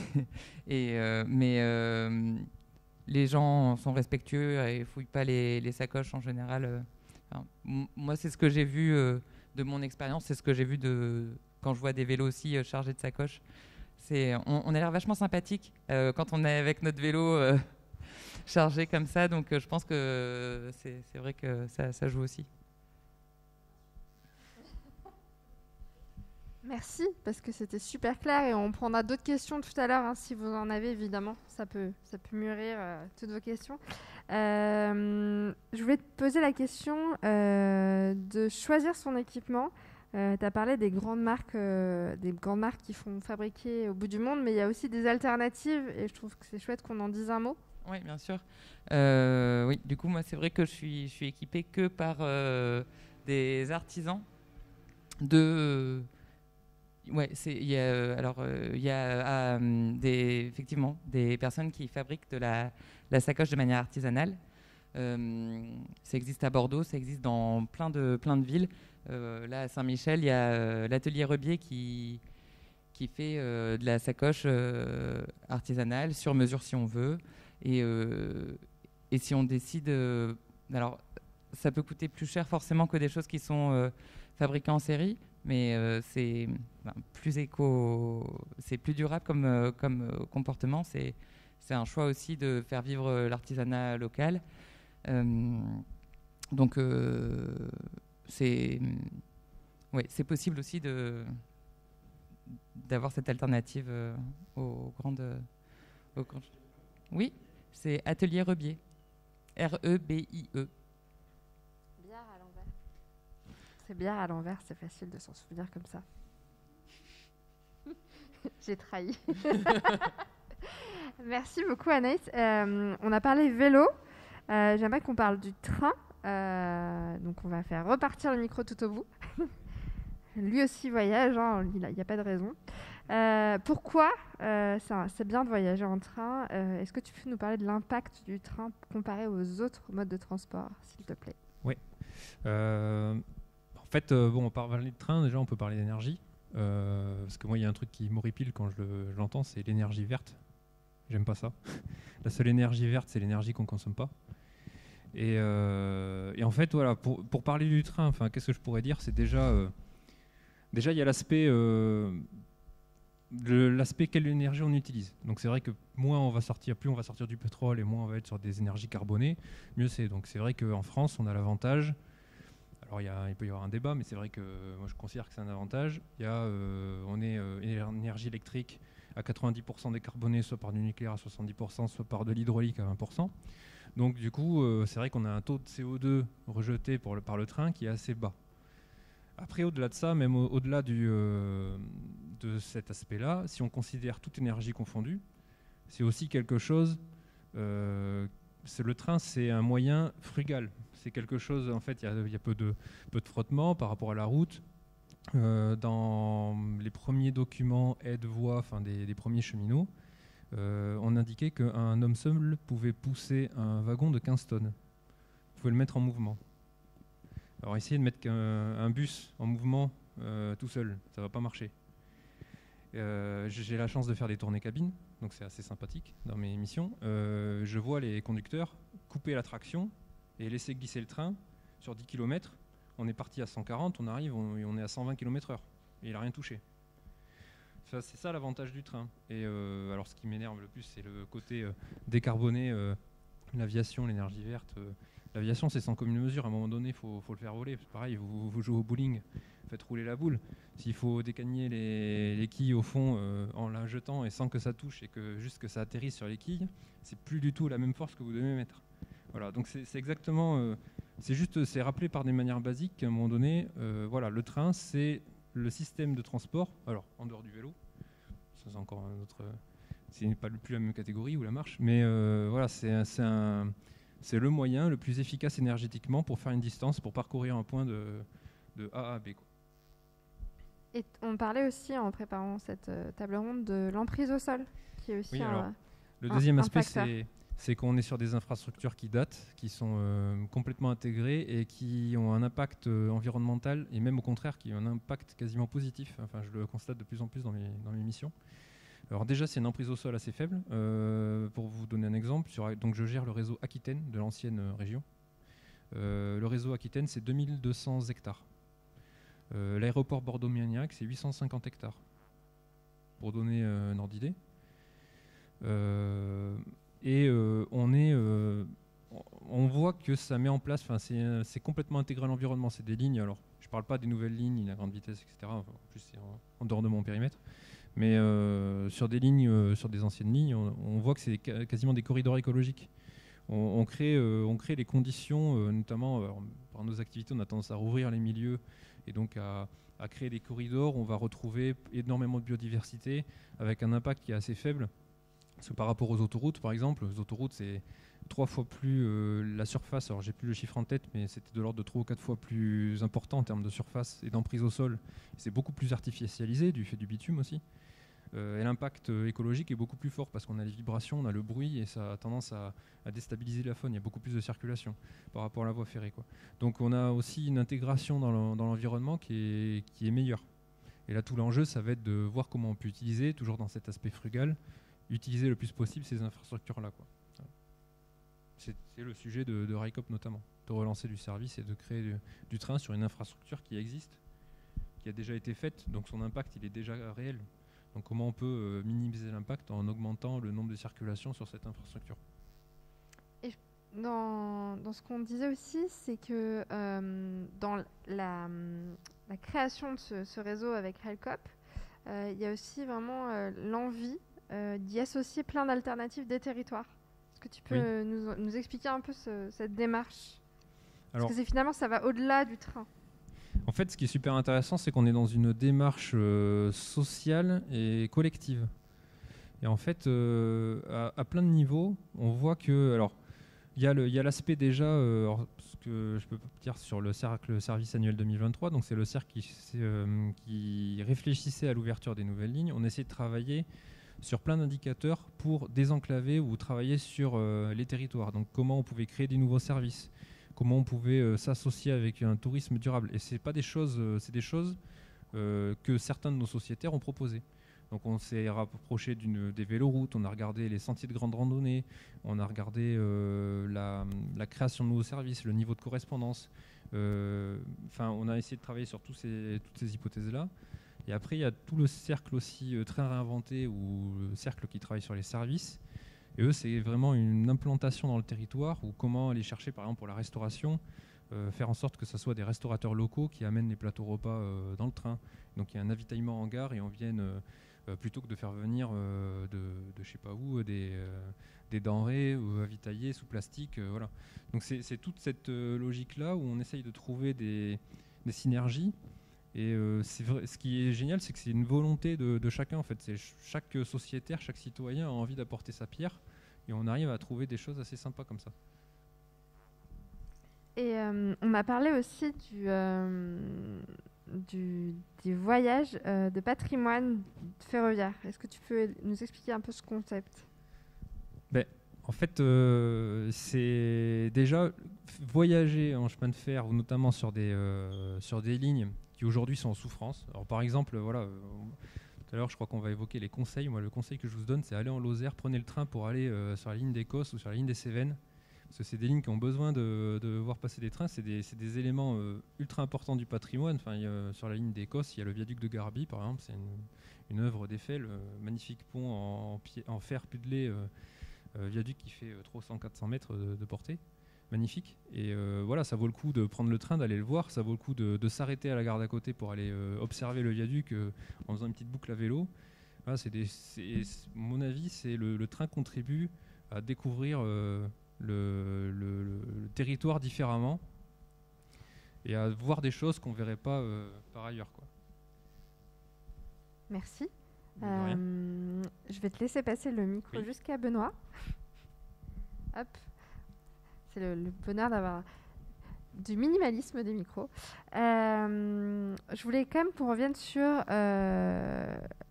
les gens sont respectueux et fouillent pas les sacoches en général. Moi, c'est ce que j'ai vu de mon expérience, c'est ce que j'ai vu quand je vois des vélos aussi chargés de sacoches. On a l'air vachement sympathique quand on est avec notre vélo chargé comme ça, donc je pense que c'est vrai que ça joue aussi. Merci, parce que c'était super clair et on prendra d'autres questions tout à l'heure, hein, si vous en avez, évidemment. Ça peut mûrir toutes vos questions. Je voulais te poser la question de choisir son équipement. Tu as parlé des grandes marques qui font fabriquer au bout du monde, mais il y a aussi des alternatives et je trouve que c'est chouette qu'on en dise un mot. Oui, bien sûr. Oui, du coup, moi, c'est vrai que je suis équipé que par des artisans ouais, il y a effectivement des personnes qui fabriquent de la sacoche de manière artisanale. Ça existe à Bordeaux, ça existe dans plein de villes. Là, à Saint-Michel, il y a l'atelier Rebier qui fait de la sacoche artisanale, sur mesure si on veut. Et si on décide... alors, ça peut coûter plus cher forcément que des choses qui sont fabriquées en série, mais c'est plus durable comme comportement. C'est un choix aussi de faire vivre l'artisanat local. Donc, c'est possible aussi d'avoir cette alternative aux grandes... Oui, c'est Atelier Rebier. R-E-B-I-E. Bière à l'envers. C'est bière à l'envers, c'est facile de s'en souvenir comme ça. J'ai trahi. Merci beaucoup Anaïs. On a parlé vélo. J'aimerais qu'on parle du train. Donc on va faire repartir le micro tout au bout. Lui aussi voyage, hein, il n'y a pas de raison. Pourquoi c'est bien de voyager en train? Est-ce que tu peux nous parler de l'impact du train comparé aux autres modes de transport, s'il te plaît? Oui. En fait, on parle de train, déjà on peut parler d'énergie. Parce que moi, il y a un truc qui m'horripile quand je l'entends, c'est l'énergie verte. J'aime pas ça. La seule énergie verte, c'est l'énergie qu'on consomme pas. Et en fait, voilà, pour parler du train, qu'est-ce que je pourrais dire? C'est déjà il y a l'aspect quelle énergie on utilise. Donc c'est vrai que plus on va sortir du pétrole et moins on va être sur des énergies carbonées, mieux c'est. Donc c'est vrai qu'en France, on a l'avantage. Alors il peut y avoir un débat, mais c'est vrai que moi je considère que c'est un avantage. On est énergie électrique à 90% décarbonée, soit par du nucléaire à 70%, soit par de l'hydraulique à 20%. Donc du coup, c'est vrai qu'on a un taux de CO2 rejeté par le train qui est assez bas. Après, au-delà de ça, même au-delà de cet aspect-là, si on considère toute énergie confondue, c'est aussi quelque chose... le train, c'est un moyen frugal. C'est quelque chose, en fait, il y a peu de frottement par rapport à la route. Dans les premiers documents aide-voie, des premiers cheminots, on indiquait qu'un homme seul pouvait pousser un wagon de 15 tonnes. Il pouvait le mettre en mouvement. Alors essayer de mettre un bus en mouvement tout seul, ça ne va pas marcher. J'ai la chance de faire des tournées cabines, donc c'est assez sympathique dans mes missions. Je vois les conducteurs couper la traction et laisser glisser le train sur 10 km. On est parti à 140, on arrive, on est à 120 km/h. Et il n'a rien touché. C'est ça l'avantage du train. Et alors ce qui m'énerve le plus, c'est le côté décarboné, l'aviation, l'énergie verte. L'aviation, c'est sans commune mesure. À un moment donné, il faut le faire voler. C'est pareil, vous jouez au bowling, faites rouler la boule. S'il faut décagner les quilles au fond en la jetant et sans que ça touche et juste que ça atterrisse sur les quilles, c'est plus du tout la même force que vous devez mettre. Voilà, donc c'est exactement... c'est rappelé par des manières basiques qu'à un moment donné, le train, c'est le système de transport. Alors, en dehors du vélo, ça c'est encore un autre... c'est pas plus la même catégorie ou la marche, mais c'est le moyen le plus efficace énergétiquement pour faire une distance, pour parcourir un point de A à B, quoi. Et on parlait aussi, en préparant cette table ronde, de l'emprise au sol, qui est aussi le deuxième aspect, c'est qu'on est sur des infrastructures qui datent, qui sont complètement intégrées et qui ont un impact environnemental, et même au contraire, qui ont un impact quasiment positif. Je le constate de plus en plus dans mes missions. Alors déjà, c'est une emprise au sol assez faible. Pour vous donner un exemple, donc je gère le réseau Aquitaine de l'ancienne région. Le réseau Aquitaine, c'est 2200 hectares. L'aéroport Bordeaux-Mérignac, c'est 850 hectares. Pour donner un ordre d'idée. On voit que ça met en place, c'est complètement intégré à l'environnement. C'est des lignes, alors je ne parle pas des nouvelles lignes à grande vitesse, etc. En plus, c'est en dehors de mon périmètre. Mais sur des lignes, sur des anciennes lignes, on voit que c'est quasiment des corridors écologiques. on crée les conditions, notamment par nos activités, on a tendance à rouvrir les milieux et donc à créer des corridors où on va retrouver énormément de biodiversité avec un impact qui est assez faible. Parce que par rapport aux autoroutes, par exemple, les autoroutes, c'est 3 fois plus la surface. Alors, j'ai plus le chiffre en tête, mais c'était de l'ordre de 3 ou 4 fois plus important en termes de surface et d'emprise au sol. C'est beaucoup plus artificialisé du fait du bitume aussi. Et l'impact écologique est beaucoup plus fort parce qu'on a les vibrations, on a le bruit et ça a tendance à déstabiliser la faune. Il y a beaucoup plus de circulation par rapport à la voie ferrée, quoi. Donc on a aussi une intégration dans l'environnement qui est meilleure. Et là, tout l'enjeu, ça va être de voir comment on peut utiliser, toujours dans cet aspect frugal, utiliser le plus possible ces infrastructures-là, quoi. Voilà. C'est le sujet de RICOP notamment, de relancer du service et de créer du train sur une infrastructure qui existe, qui a déjà été faite, donc son impact il est déjà réel. Donc comment on peut minimiser l'impact en augmentant le nombre de circulations sur cette infrastructure. Et dans ce qu'on disait aussi, c'est que dans la création de ce réseau avec RailCop, il y a aussi vraiment l'envie d'y associer plein d'alternatives des territoires. Est-ce que tu peux nous expliquer un peu cette démarche? Parce que finalement, ça va au-delà du train. En fait, ce qui est super intéressant, c'est qu'on est dans une démarche sociale et collective. Et en fait, à plein de niveaux, on voit que... Alors, il y a l'aspect déjà, ce que je peux dire sur le cercle service annuel 2023, donc c'est le cercle qui réfléchissait à l'ouverture des nouvelles lignes. On essaie de travailler sur plein d'indicateurs pour désenclaver ou travailler sur les territoires. Donc comment on pouvait créer des nouveaux services, comment on pouvait s'associer avec un tourisme durable. Et c'est des choses que certains de nos sociétaires ont proposées. Donc on s'est rapproché des véloroutes, on a regardé les sentiers de grande randonnée, on a regardé la création de nouveaux services, le niveau de correspondance. On a essayé de travailler sur toutes ces hypothèses-là. Et après, il y a tout le cercle aussi très réinventé, ou le cercle qui travaille sur les services. Et eux, c'est vraiment une implantation dans le territoire, ou comment aller chercher, par exemple, pour la restauration, faire en sorte que ce soit des restaurateurs locaux qui amènent les plateaux repas dans le train. Donc il y a un avitaillement en gare et on vienne, plutôt que de faire venir de je sais pas où, des denrées avitaillées sous plastique. Voilà. Donc c'est toute cette logique-là où on essaye de trouver des synergies. Et ce qui est génial, c'est que c'est une volonté de chacun. En fait, c'est chaque sociétaire, chaque citoyen a envie d'apporter sa pierre, et on arrive à trouver des choses assez sympas comme ça. Et on m'a parlé aussi du voyage de patrimoine ferroviaire. Est-ce que tu peux nous expliquer un peu ce concept? En fait, c'est déjà voyager en chemin de fer, ou notamment sur des lignes qui aujourd'hui sont en souffrance. Alors par exemple, voilà, tout à l'heure je crois qu'on va évoquer les conseils. Moi, le conseil que je vous donne, c'est aller en Lozère, prenez le train pour aller sur la ligne d'Écosse ou sur la ligne des Cévennes, parce que c'est des lignes qui ont besoin de voir passer des trains. C'est des éléments ultra importants du patrimoine. Enfin, sur la ligne d'Écosse, il y a le viaduc de Garby, par exemple, c'est une œuvre d'Eiffel, magnifique pont en fer pudelé, viaduc qui fait 300-400 mètres de portée. Magnifique. Et voilà, ça vaut le coup de prendre le train, d'aller le voir. Ça vaut le coup de s'arrêter à la gare d'à côté pour aller observer le viaduc en faisant une petite boucle à vélo. Voilà, mon avis, c'est le train contribue à découvrir le territoire différemment et à voir des choses qu'on ne verrait pas par ailleurs, quoi. Merci. Je vais te laisser passer le micro jusqu'à Benoît. Hop. C'est le bonheur d'avoir du minimalisme des micros. Je voulais quand même qu'on revienne sur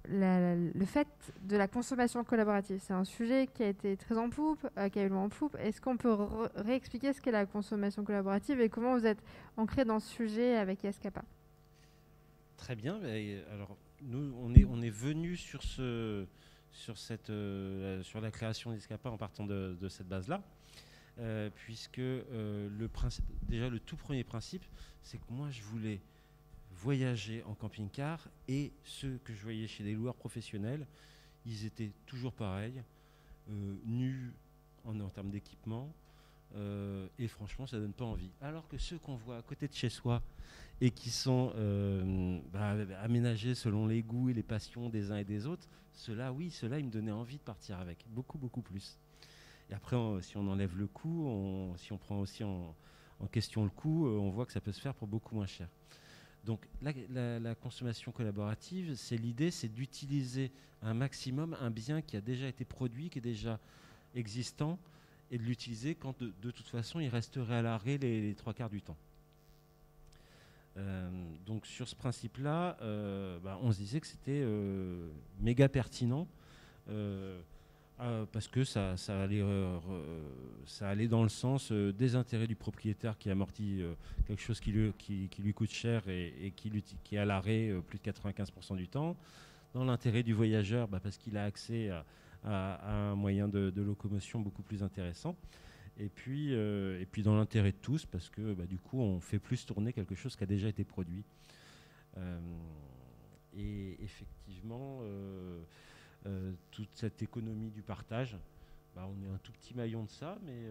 le fait de la consommation collaborative. C'est un sujet qui a été très en poupe, qui a eu le vent en poupe. Est-ce qu'on peut réexpliquer ce qu'est la consommation collaborative et comment vous êtes ancré dans ce sujet avec ISCAPA? Très bien. Alors, nous, on est venu sur la création d'ISCAPA en partant de cette base-là. Puisque le tout premier principe, c'est que moi je voulais voyager en camping-car, et ceux que je voyais chez des loueurs professionnels, ils étaient toujours pareils, nus en termes d'équipement, et franchement ça donne pas envie. Alors que ceux qu'on voit à côté de chez soi et qui sont aménagés selon les goûts et les passions des uns et des autres, ceux-là ils me donnaient envie de partir avec, beaucoup beaucoup plus. Et après, si on enlève le coût, si on prend aussi en question le coût, on voit que ça peut se faire pour beaucoup moins cher. Donc la consommation collaborative, l'idée, c'est d'utiliser un maximum un bien qui a déjà été produit, qui est déjà existant, et de l'utiliser quand de toute façon il resterait à l'arrêt les 3/4 du temps. Donc sur ce principe-là, on se disait que c'était méga pertinent parce que ça allait dans le sens des intérêts du propriétaire qui amortit quelque chose qui lui coûte cher et qui est à l'arrêt plus de 95% du temps, dans l'intérêt du voyageur parce qu'il a accès à un moyen de locomotion beaucoup plus intéressant. Et puis dans l'intérêt de tous, parce que du coup, on fait plus tourner quelque chose qui a déjà été produit. Et effectivement, toute cette économie du partage, on est un tout petit maillon de ça, mais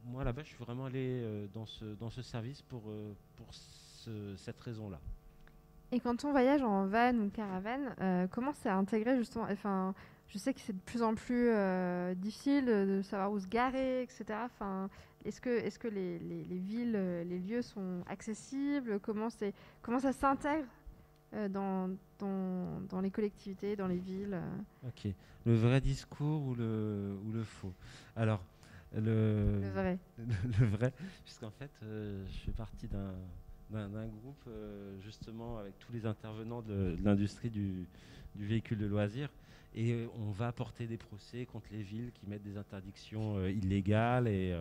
moi, là-bas, je suis vraiment allé dans ce service pour cette raison-là. Et quand on voyage en van ou caravane, comment c'est intégré justement? Enfin, je sais que c'est de plus en plus difficile de savoir où se garer, etc. Enfin, est-ce que les villes, les lieux sont accessibles? Comment ça s'intègre dans les collectivités, dans les villes? Ok. Le vrai discours ou le faux? Alors, Le vrai. Le vrai, puisqu'en fait, je fais partie d'un groupe justement avec tous les intervenants de l'industrie du véhicule de loisirs. Et on va porter des procès contre les villes qui mettent des interdictions illégales. Et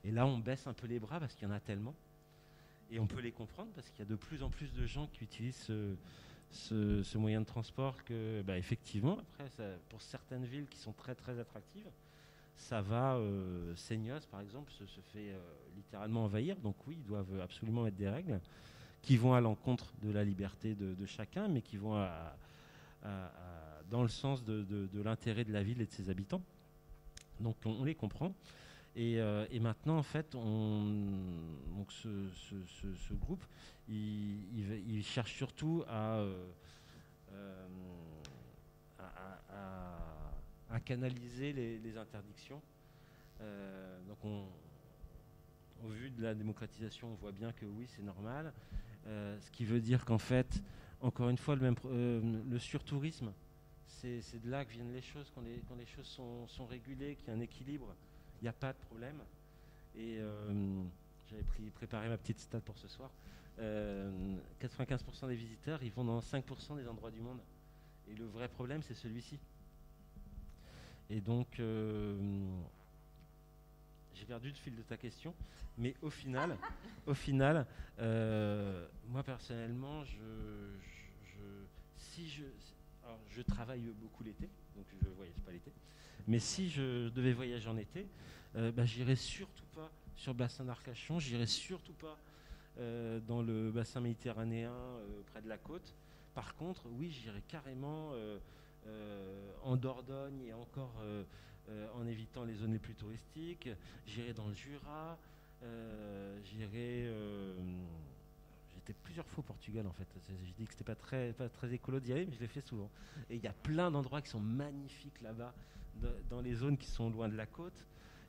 là, on baisse un peu les bras parce qu'il y en a tellement. Et on peut les comprendre parce qu'il y a de plus en plus de gens qui utilisent ce moyen de transport que, effectivement, après, pour certaines villes qui sont très, très attractives, ça va. Seignos, par exemple, se fait littéralement envahir. Donc oui, ils doivent absolument mettre des règles qui vont à l'encontre de la liberté de chacun, mais qui vont dans le sens de l'intérêt de la ville et de ses habitants. Donc on les comprend. Et maintenant, en fait, donc ce groupe, il cherche surtout à canaliser les interdictions. Donc au vu de la démocratisation, on voit bien que oui, c'est normal. Ce qui veut dire qu'en fait, encore une fois, le surtourisme, c'est de là que viennent les choses. Quand les choses sont régulées, qu'il y a un équilibre, il n'y a pas de problème. Et j'avais préparé ma petite stat pour ce soir. 95% des visiteurs, ils vont dans 5% des endroits du monde. Et le vrai problème, c'est celui-ci. Et donc, j'ai perdu le fil de ta question. Mais au final, moi personnellement, je travaille beaucoup l'été, donc je ne voyage pas l'été. Mais si je devais voyager en été, j'irais surtout pas sur le bassin d'Arcachon, j'irais surtout pas dans le bassin méditerranéen près de la côte. Par contre, oui, j'irais carrément en Dordogne et encore en évitant les zones les plus touristiques. J'irais dans le Jura, j'étais plusieurs fois au Portugal en fait. Je dis que c'était pas très écolo d'y aller, mais je l'ai fait souvent. Et il y a plein d'endroits qui sont magnifiques là-bas, dans les zones qui sont loin de la côte.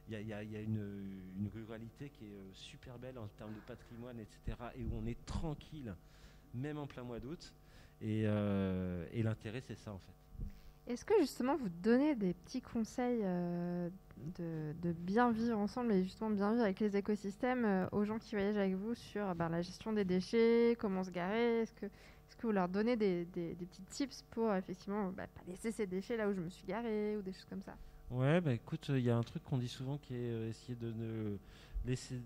Il y a une ruralité qui est super belle en termes de patrimoine, etc. Et où on est tranquille, même en plein mois d'août. Et l'intérêt, c'est ça en fait. Est-ce que justement vous donnez des petits conseils de bien vivre ensemble et justement bien vivre avec les écosystèmes aux gens qui voyagent avec vous sur la gestion des déchets, comment se garer? Est-ce que vous leur donnez des petits tips pour effectivement pas laisser ces déchets là où je me suis garée ou des choses comme ça? Ouais, écoute, il y a un truc qu'on dit souvent qui est essayer de ne laisser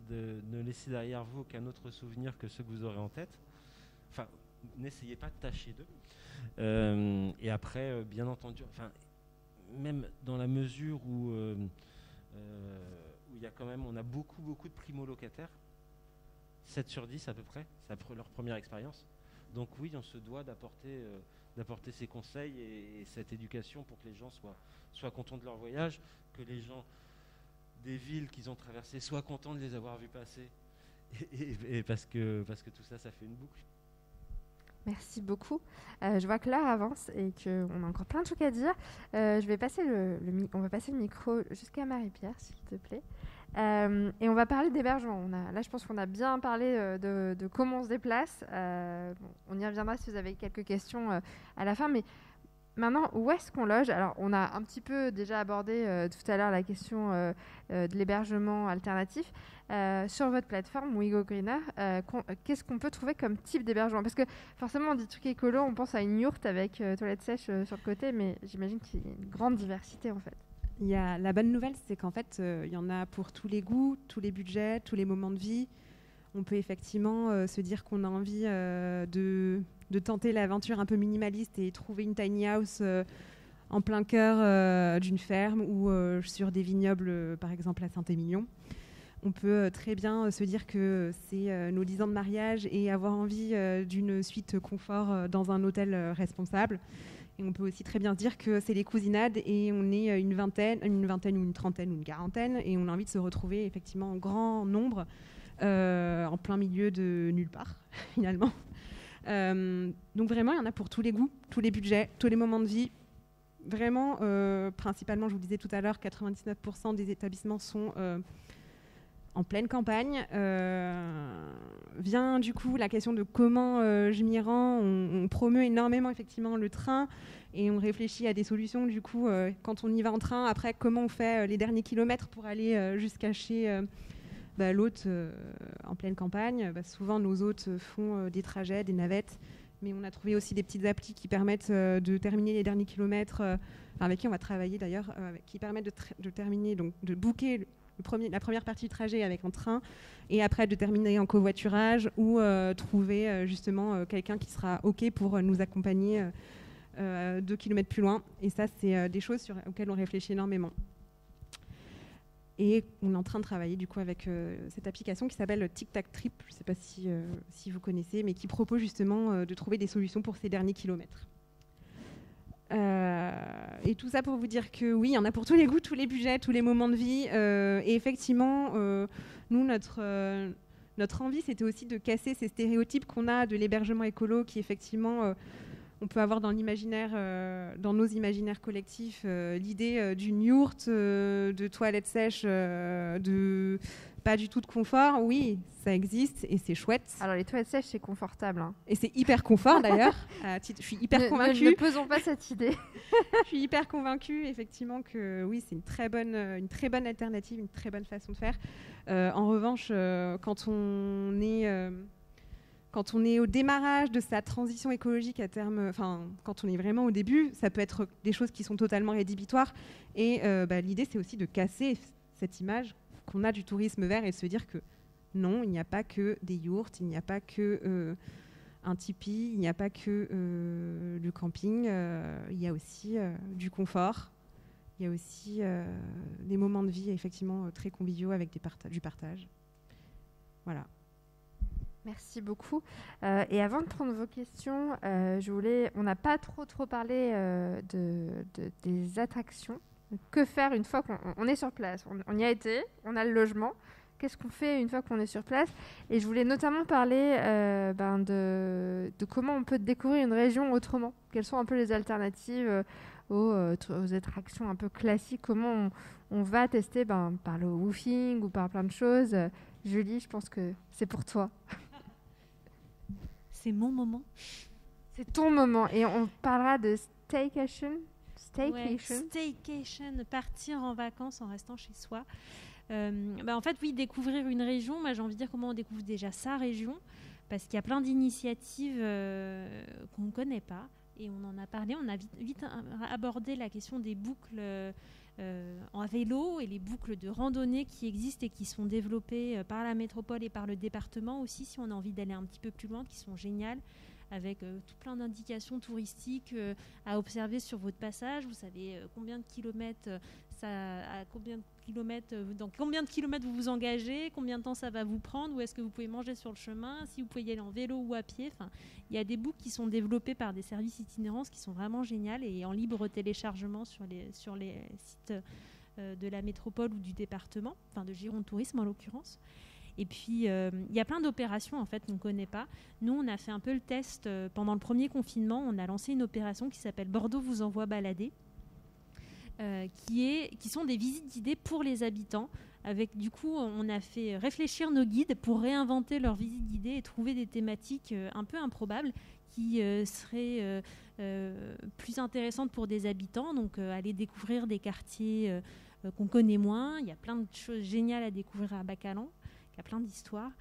derrière vous aucun autre souvenir que ceux que vous aurez en tête. Enfin, n'essayez pas de tâcher d'eux. Et après, bien entendu, même dans la mesure où il y a quand même, on a beaucoup de primo-locataires, 7 sur 10 à peu près, c'est leur première expérience. Donc oui, on se doit d'apporter ces conseils et cette éducation pour que les gens soient contents de leur voyage, que les gens des villes qu'ils ont traversées soient contents de les avoir vus passer, et parce que tout ça fait une boucle. Merci beaucoup. Je vois que l'heure avance et qu'on a encore plein de choses à dire. On va passer le micro jusqu'à Marie-Pierre, s'il te plaît. Et on va parler d'hébergement. Là, je pense qu'on a bien parlé de comment on se déplace. On y reviendra si vous avez quelques questions à la fin. Mais maintenant, où est-ce qu'on loge? Alors, on a un petit peu déjà abordé tout à l'heure la question de l'hébergement alternatif. Sur votre plateforme WeGo Greener, qu'est-ce qu'on peut trouver comme type d'hébergement? Parce que forcément, on dit truc écolo, on pense à une yourte avec toilette sèche sur le côté, mais j'imagine qu'il y a une grande diversité en fait. La bonne nouvelle, c'est qu'en fait, il y en a pour tous les goûts, tous les budgets, tous les moments de vie. On peut effectivement se dire qu'on a envie de tenter l'aventure un peu minimaliste et trouver une tiny house en plein cœur d'une ferme ou sur des vignobles, par exemple à Saint-Émilion. On peut très bien se dire que c'est nos 10 ans de mariage et avoir envie d'une suite confort dans un hôtel responsable. Et on peut aussi très bien se dire que c'est les cousinades et on est une vingtaine ou une trentaine ou une quarantaine et on a envie de se retrouver effectivement en grand nombre en plein milieu de nulle part finalement. Donc vraiment, il y en a pour tous les goûts, tous les budgets, tous les moments de vie. Vraiment, principalement, je vous le disais tout à l'heure, 99% des établissements sont en pleine campagne. Vient du coup la question de comment je m'y rends. On promeut énormément effectivement le train et on réfléchit à des solutions. Du coup, quand on y va en train, après comment on fait les derniers kilomètres pour aller jusqu'à chez l'hôte en pleine campagne. Souvent nos hôtes font des trajets, des navettes, mais on a trouvé aussi des petites applis qui permettent de terminer les derniers kilomètres, avec qui on va travailler d'ailleurs, qui permettent de terminer, donc de booker la première partie du trajet avec un train et après de terminer en covoiturage ou trouver justement quelqu'un qui sera OK pour nous accompagner 2 kilomètres plus loin. Et ça, c'est des choses auxquelles on réfléchit énormément. Et on est en train de travailler du coup avec cette application qui s'appelle Tic Tac Trip, je ne sais pas si vous connaissez, mais qui propose justement de trouver des solutions pour ces derniers kilomètres. Et tout ça pour vous dire que oui, il y en a pour tous les goûts, tous les budgets, tous les moments de vie. Et effectivement, nous, notre envie, c'était aussi de casser ces stéréotypes qu'on a de l'hébergement écolo qui, effectivement, on peut avoir dans l'imaginaire, dans nos imaginaires collectifs, l'idée d'une yourte, de toilettes sèches, de pas du tout de confort. Oui, ça existe et c'est chouette. Alors les toilettes sèches, c'est confortable. Hein. Et c'est hyper confort d'ailleurs. Je suis hyper convaincue. Ne pesons pas cette idée. Je suis hyper convaincue, effectivement, que oui, c'est une très bonne alternative, une très bonne façon de faire. En revanche, quand on est au démarrage de sa transition écologique à terme, quand on est vraiment au début, ça peut être des choses qui sont totalement rédhibitoires. Et l'idée, c'est aussi de casser cette image qu'on a du tourisme vert et de se dire que non, il n'y a pas que des yourtes, il n'y a pas que un tipi, il n'y a pas que le camping, il y a aussi du confort, il y a aussi des moments de vie effectivement très conviviaux avec du partage. Voilà. Merci beaucoup. Et avant de prendre vos questions, on n'a pas trop parlé des attractions. Que faire une fois qu'on est sur place? On y a été, on a le logement. Qu'est-ce qu'on fait une fois qu'on est sur place? Et je voulais notamment parler de comment on peut découvrir une région autrement. Quelles sont un peu les alternatives aux attractions un peu classiques? Comment on va tester par le woofing ou par plein de choses? Julie, je pense que c'est pour toi. C'est mon moment. C'est ton moment. Et on parlera de staycation. Ouais, staycation, partir en vacances en restant chez soi. En fait, oui, découvrir une région. Moi, j'ai envie de dire comment on découvre déjà sa région. Parce qu'il y a plein d'initiatives qu'on ne connaît pas. Et on en a parlé. On a vite abordé la question des boucles en vélo et les boucles de randonnée qui existent et qui sont développées par la métropole et par le département aussi, si on a envie d'aller un petit peu plus loin, qui sont géniales, avec tout plein d'indications touristiques à observer sur votre passage. Vous savez combien de kilomètres dans combien de kilomètres vous vous engagez, combien de temps ça va vous prendre, où est-ce que vous pouvez manger sur le chemin, si vous pouvez y aller en vélo ou à pied. Enfin, il y a des boucles qui sont développées par des services itinérants qui sont vraiment géniales et en libre téléchargement sur les sites de la métropole ou du département, enfin de Gironde Tourisme en l'occurrence. Et puis, il y a plein d'opérations en fait qu'on ne connaît pas. Nous, on a fait un peu le test pendant le premier confinement. On a lancé une opération qui s'appelle Bordeaux vous envoie balader, qui sont des visites guidées pour les habitants. Avec, du coup, on a fait réfléchir nos guides pour réinventer leurs visites guidées et trouver des thématiques un peu improbables qui seraient plus intéressantes pour des habitants. Donc, aller découvrir des quartiers qu'on connaît moins. Il y a plein de choses géniales à découvrir à Bacalan. Il y a plein d'histoires.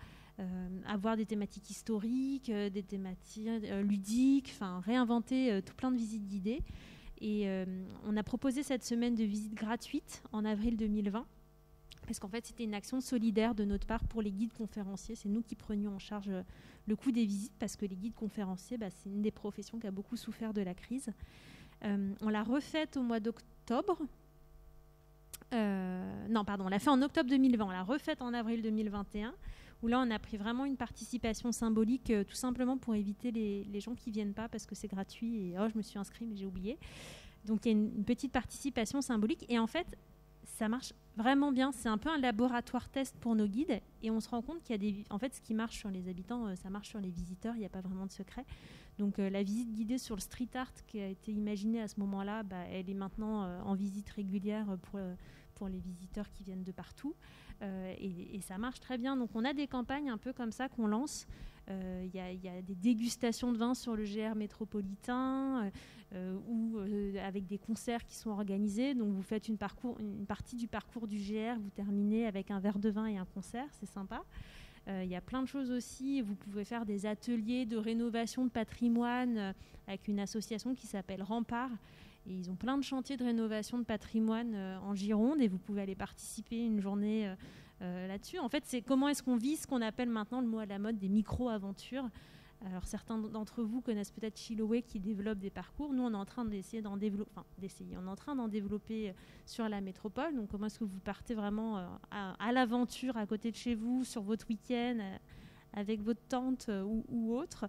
Avoir des thématiques historiques, des thématiques ludiques, enfin réinventer tout plein de visites guidées. Et on a proposé cette semaine de visite gratuite en avril 2020. Parce qu'en fait, c'était une action solidaire de notre part pour les guides conférenciers. C'est nous qui prenions en charge le coût des visites parce que les guides conférenciers, c'est une des professions qui a beaucoup souffert de la crise. On l'a refaite au mois d'octobre. On l'a fait en octobre 2020. On l'a refaite en avril 2021 où là, on a pris vraiment une participation symbolique tout simplement pour éviter les gens qui ne viennent pas parce que c'est gratuit et je me suis inscrite mais j'ai oublié. Donc, il y a une petite participation symbolique et en fait, ça marche vraiment bien. C'est un peu un laboratoire test pour nos guides et on se rend compte qu'il y a en fait, ce qui marche sur les habitants, ça marche sur les visiteurs. Il n'y a pas vraiment de secret. Donc, la visite guidée sur le street art qui a été imaginée à ce moment-là, elle est maintenant en visite régulière pour les visiteurs qui viennent de partout. Et ça marche très bien. Donc, on a des campagnes un peu comme ça qu'on lance. Il y a des dégustations de vin sur le GR métropolitain ou avec des concerts qui sont organisés. Donc, vous faites une partie du parcours du GR, vous terminez avec un verre de vin et un concert. C'est sympa. Il y a plein de choses aussi. Vous pouvez faire des ateliers de rénovation de patrimoine avec une association qui s'appelle Rempart. Et ils ont plein de chantiers de rénovation de patrimoine en Gironde et vous pouvez aller participer une journée là-dessus. En fait, c'est comment est-ce qu'on vit ce qu'on appelle maintenant, le mot à la mode, des micro-aventures. Alors, certains d'entre vous connaissent peut-être Chiloé qui développe des parcours. Nous, on est en train d'essayer d'en développer, on est en train d'en développer sur la métropole. Donc, comment est-ce que vous partez vraiment à l'aventure à côté de chez vous, sur votre week-end, avec votre tante ou autre.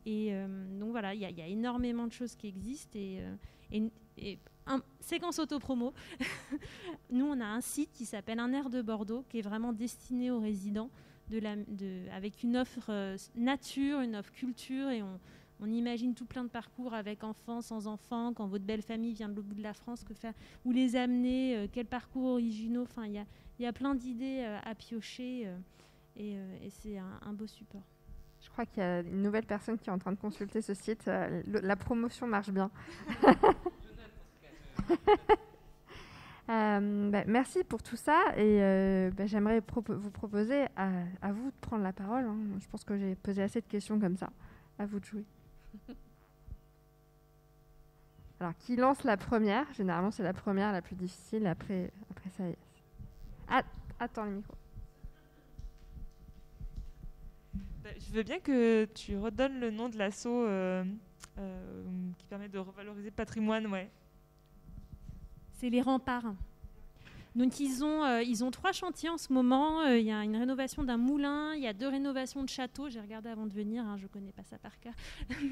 Et donc, voilà, il y a énormément de choses qui existent. Et séquence autopromo. Nous, on a un site qui s'appelle Un air de Bordeaux, qui est vraiment destiné aux résidents, avec une offre nature, une offre culture, et on imagine tout plein de parcours avec enfants, sans enfants, quand votre belle famille vient de l'autre bout de la France, que faire, où les amener, quels parcours originaux. Enfin, il y a plein d'idées à piocher, et c'est un beau support. Je crois qu'il y a une nouvelle personne qui est en train de consulter ce site. La promotion marche bien. Merci pour tout ça. Et j'aimerais vous proposer à vous de prendre la parole. Hein. Je pense que j'ai posé assez de questions comme ça. À vous de jouer. Alors, qui lance la première? Généralement, c'est la première, la plus difficile. Après ça, attends le micro. Je veux bien que tu redonnes le nom de l'asso qui permet de revaloriser le patrimoine. Ouais. C'est les Remparts. Donc ils ont 3 chantiers en ce moment. Il y a une rénovation d'un moulin, il y a 2 rénovations de châteaux. J'ai regardé avant de venir, je ne connais pas ça par cœur.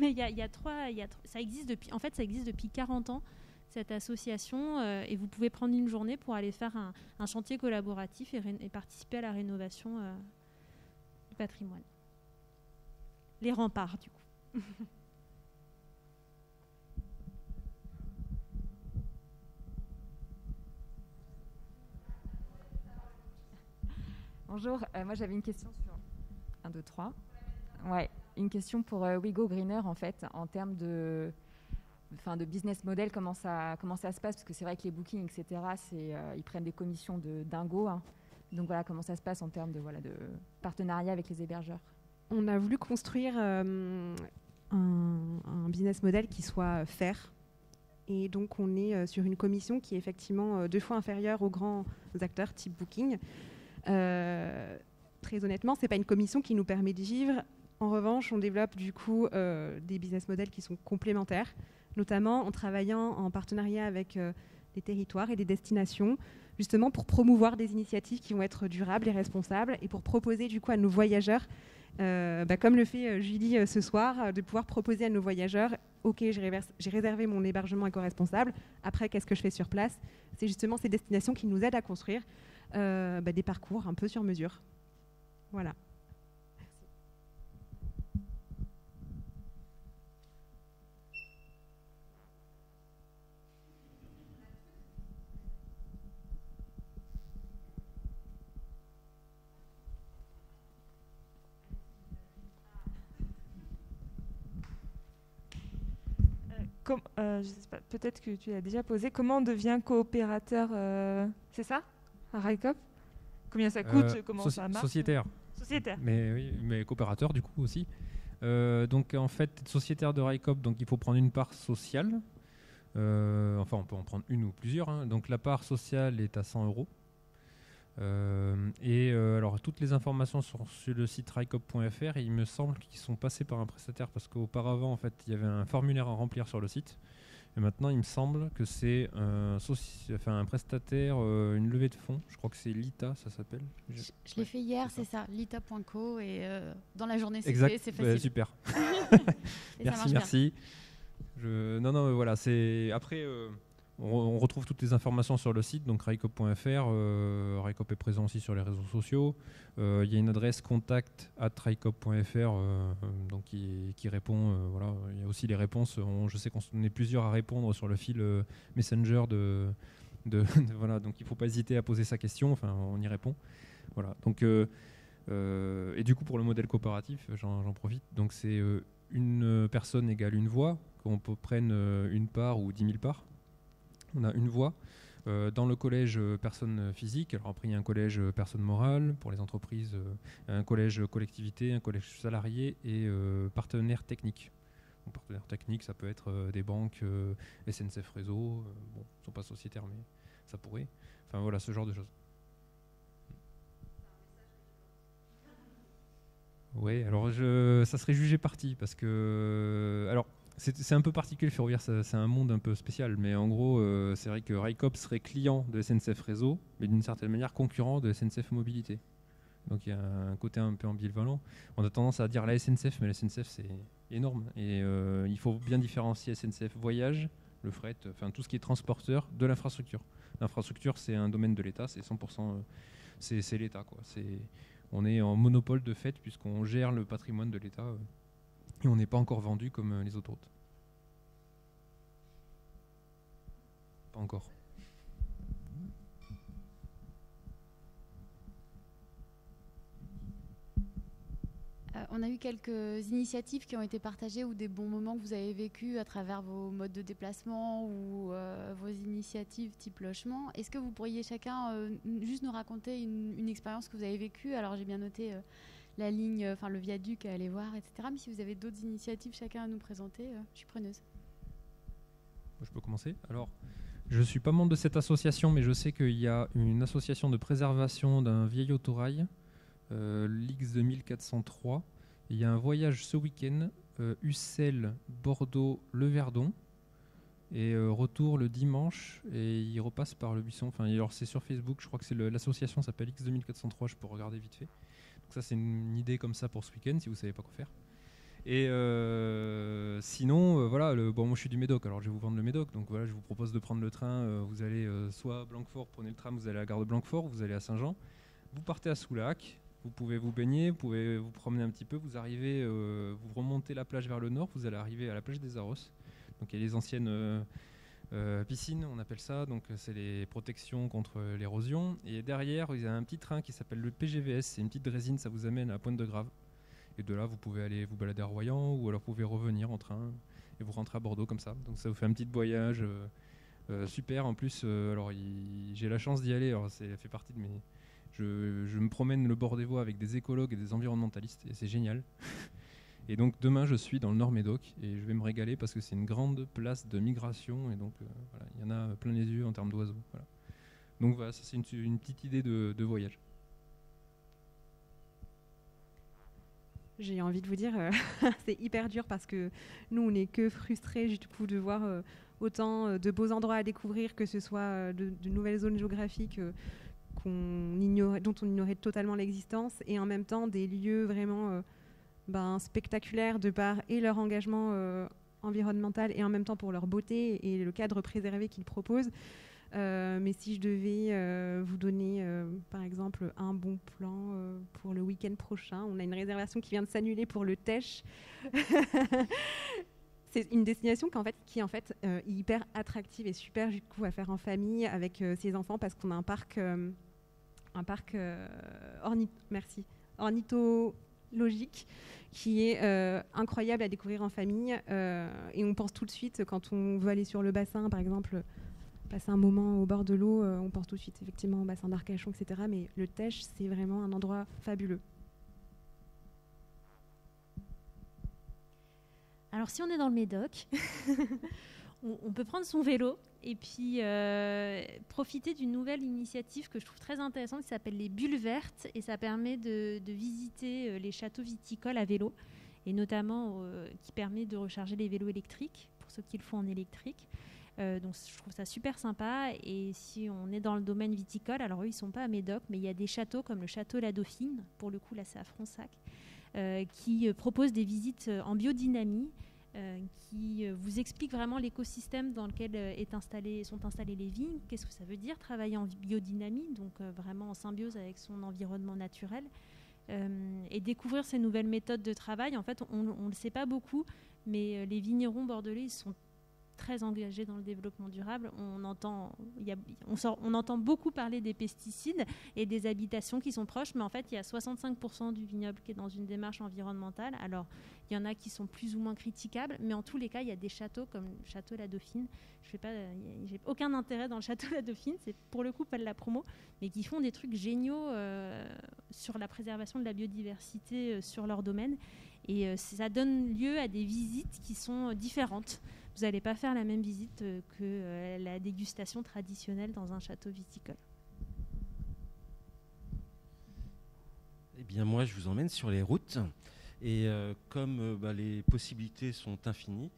Mais il y a 3. Ça existe depuis 40 ans, cette association. Et vous pouvez prendre une journée pour aller faire un chantier collaboratif et participer à la rénovation du patrimoine. Les Remparts, du coup. Bonjour, moi j'avais une question sur 1, 2, 3. Ouais, une question pour WeGo Greener en fait, en termes de business model, comment ça se passe, parce que c'est vrai que les bookings, etc., ils prennent des commissions de dingo. Hein. Donc voilà, comment ça se passe en termes de partenariat avec les hébergeurs. On a voulu construire un business model qui soit fair. Et donc, on est sur une commission qui est effectivement 2 fois inférieure aux grands acteurs type Booking. Très honnêtement, ce n'est pas une commission qui nous permet de vivre. En revanche, on développe du coup des business models qui sont complémentaires, notamment en travaillant en partenariat avec des territoires et des destinations, justement pour promouvoir des initiatives qui vont être durables et responsables et pour proposer du coup à nos voyageurs, comme le fait Julie ce soir, de pouvoir proposer à nos voyageurs « Ok, j'ai réservé mon hébergement éco-responsable, après qu'est-ce que je fais sur place ?» C'est justement ces destinations qui nous aident à construire des parcours un peu sur mesure. Voilà. Je sais pas, peut-être que tu l'as déjà posé. Comment on devient coopérateur c'est ça à RICOP? Combien ça coûte? Comment ça marche? Sociétaire. Sociétaire. Mais oui, mais coopérateur du coup aussi. Donc en fait, sociétaire de RICOP, donc il faut prendre une part sociale. Enfin, on peut en prendre une ou plusieurs. Hein. Donc la part sociale est à 100 €. Alors toutes les informations sont sur le site RICOP.fr et il me semble qu'ils sont passés par un prestataire parce qu'auparavant en fait il y avait un formulaire à remplir sur le site et maintenant il me semble que c'est un prestataire, une levée de fonds, je crois que c'est Lita, ça s'appelle. Je l'ai fait hier, c'est ça, lita.co et dans la journée c'est facile. Super. Et merci. Non, voilà, c'est après. On retrouve toutes les informations sur le site, donc RICOP.fr. RICOP est présent aussi sur les réseaux sociaux. Il y a une adresse contact@RICOP.fr donc qui répond. Voilà. Il y a aussi les réponses. Je sais qu'on est plusieurs à répondre sur le fil Messenger voilà. Donc il ne faut pas hésiter à poser sa question. Enfin, on y répond. Voilà. Donc, et du coup, pour le modèle coopératif, j'en profite. Donc c'est une personne égale une voix, qu'on peut prendre une part ou 10 000 parts. On a une voix. Dans le collège personnes physiques, alors après il y a un collège personnes morales pour les entreprises, un collège collectivité, un collège salarié et partenaires techniques. Donc, partenaires techniques, ça peut être des banques, SNCF Réseau, bon, ils ne sont pas sociétaires mais ça pourrait. Enfin voilà, ce genre de choses. Oui, alors ça serait jugé parti parce que... Alors, c'est un peu particulier, le ferroviaire, c'est un monde un peu spécial, mais en gros, c'est vrai que RICOP serait client de SNCF Réseau, mais d'une certaine manière concurrent de SNCF Mobilité. Donc il y a un côté un peu ambivalent. On a tendance à dire la SNCF, mais la SNCF c'est énorme. Et il faut bien différencier SNCF Voyage, le fret, enfin tout ce qui est transporteur, de l'infrastructure. L'infrastructure, c'est un domaine de l'État, c'est 100%, c'est l'État, quoi. On est en monopole de fait, puisqu'on gère le patrimoine de l'État. Et on n'est pas encore vendu comme les autoroutes. Pas encore. On a eu quelques initiatives qui ont été partagées ou des bons moments que vous avez vécus à travers vos modes de déplacement ou vos initiatives type logement. Est-ce que vous pourriez chacun juste nous raconter une expérience que vous avez vécue? Alors j'ai bien noté la ligne, enfin le viaduc à aller voir, etc. Mais si vous avez d'autres initiatives chacun à nous présenter, je suis preneuse. Je peux commencer. Alors, je ne suis pas membre de cette association, mais je sais qu'il y a une association de préservation d'un vieil autorail, l'X 2403. Il y a un voyage ce week-end, Ussel, Bordeaux, Le Verdon, et retour le dimanche, et il repasse par le Buisson. Enfin, alors c'est sur Facebook, je crois que l'association s'appelle X 2403, je peux regarder vite fait. Donc ça, c'est une idée comme ça pour ce week-end, si vous ne savez pas quoi faire. Et sinon, voilà, moi je suis du Médoc, alors je vais vous vendre le Médoc. Donc voilà, je vous propose de prendre le train. Vous allez soit à Blanquefort, prenez le tram, vous allez à la gare de Blanquefort, vous allez à Saint-Jean. Vous partez à Soulac, vous pouvez vous baigner, vous pouvez vous promener un petit peu. Vous arrivez, vous remontez la plage vers le nord, vous allez arriver à la plage des Arros. Donc il y a les anciennes piscines, on appelle ça. Donc c'est les protections contre l'érosion. Et derrière, il y a un petit train qui s'appelle le PGVS. C'est une petite draisine, ça vous amène à Pointe-de-Grave. Et de là, vous pouvez aller vous balader à Royan ou alors vous pouvez revenir en train et vous rentrez à Bordeaux comme ça. Donc ça vous fait un petit voyage super. En plus, alors j'ai la chance d'y aller. Alors ça fait partie de mes... Je me promène le bord des voies avec des écologues et des environnementalistes et c'est génial. Et donc demain, je suis dans le Nord-Médoc et je vais me régaler parce que c'est une grande place de migration et donc voilà, il y en a plein les yeux en termes d'oiseaux. Voilà. Donc voilà, ça c'est une petite idée de voyage. J'ai envie de vous dire, c'est hyper dur parce que nous, on n'est que frustrés du coup de voir autant de beaux endroits à découvrir, que ce soit de nouvelles zones géographiques dont on ignorait totalement l'existence, et en même temps des lieux vraiment spectaculaires de par et leur engagement environnemental et en même temps pour leur beauté et le cadre préservé qu'ils proposent. Mais si je devais vous donner, par exemple, un bon plan pour le week-end prochain, on a une réservation qui vient de s'annuler pour le Teche. C'est une destination qui est en fait hyper attractive et super du coup à faire en famille avec ses enfants parce qu'on a un parc ornithologique qui est incroyable à découvrir en famille et on pense tout de suite quand on veut aller sur le bassin par exemple, passer un moment au bord de l'eau, on pense tout de suite effectivement au bassin d'Arcachon, etc. Mais le Teche, c'est vraiment un endroit fabuleux. Alors si on est dans le Médoc, on peut prendre son vélo et puis profiter d'une nouvelle initiative que je trouve très intéressante qui s'appelle les bulles vertes et ça permet de visiter les châteaux viticoles à vélo et notamment qui permet de recharger les vélos électriques pour ceux qui le font en électrique. Donc je trouve ça super sympa et si on est dans le domaine viticole, alors eux ils sont pas à Médoc mais il y a des châteaux comme le château La Dauphine, pour le coup là c'est à Fronsac, qui propose des visites en biodynamie qui vous explique vraiment l'écosystème dans lequel sont installées les vignes, qu'est-ce que ça veut dire travailler en biodynamie, donc vraiment en symbiose avec son environnement naturel et découvrir ces nouvelles méthodes de travail. En fait, on ne le sait pas beaucoup, mais les vignerons bordelais ils sont très engagés dans le développement durable. On entend beaucoup parler des pesticides et des habitations qui sont proches, mais en fait, il y a 65% du vignoble qui est dans une démarche environnementale. Alors, il y en a qui sont plus ou moins critiquables, mais en tous les cas, il y a des châteaux comme le château La Dauphine. J'ai aucun intérêt dans le château La Dauphine, c'est pour le coup pas de la promo, mais qui font des trucs géniaux sur la préservation de la biodiversité sur leur domaine. Et ça donne lieu à des visites qui sont différentes. Vous n'allez pas faire la même visite que la dégustation traditionnelle dans un château viticole. Eh bien, moi, je vous emmène sur les routes. Et comme les possibilités sont infinies,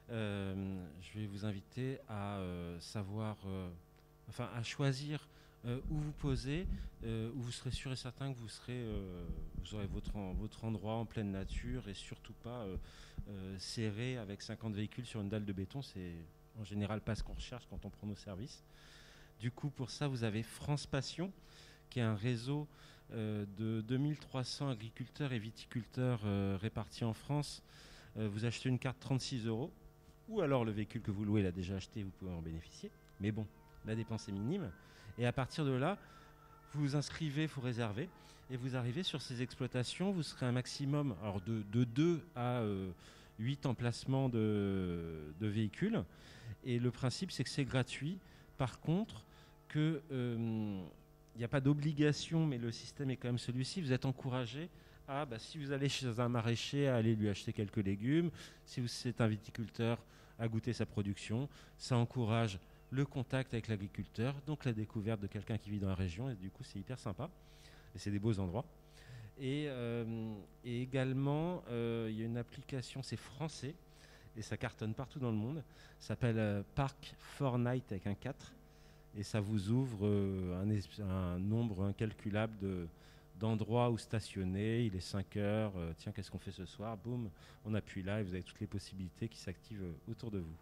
je vais vous inviter à à choisir où vous posez, où vous serez sûr et certain que vous aurez votre endroit en pleine nature et surtout pas serré avec 50 véhicules sur une dalle de béton. C'est en général pas ce qu'on recherche quand on prend nos services. Du coup, pour ça, vous avez France Passion, qui est un réseau de 2300 agriculteurs et viticulteurs répartis en France. Vous achetez une carte 36 €, ou alors le véhicule que vous louez l'a déjà acheté, vous pouvez en bénéficier. Mais bon, la dépense est minime. Et à partir de là, vous vous inscrivez, vous réservez, et vous arrivez sur ces exploitations. Vous serez un maximum de 2 à 8 emplacements de véhicules. Et le principe, c'est que c'est gratuit. Par contre, il n'y a pas d'obligation, mais le système est quand même celui-ci. Vous êtes encouragé à, si vous allez chez un maraîcher, à aller lui acheter quelques légumes. Si c'est un viticulteur, à goûter sa production. Ça encourage le contact avec l'agriculteur, donc la découverte de quelqu'un qui vit dans la région. Et du coup, c'est hyper sympa. Et c'est des beaux endroits. Et également, il y a une application, c'est français, et ça cartonne partout dans le monde. Ça s'appelle Park Fortnite avec un 4. Et ça vous ouvre un nombre incalculable d'endroits où stationner. Il est 5 heures. Tiens, qu'est-ce qu'on fait ce soir? Boum, on appuie là et vous avez toutes les possibilités qui s'activent autour de vous.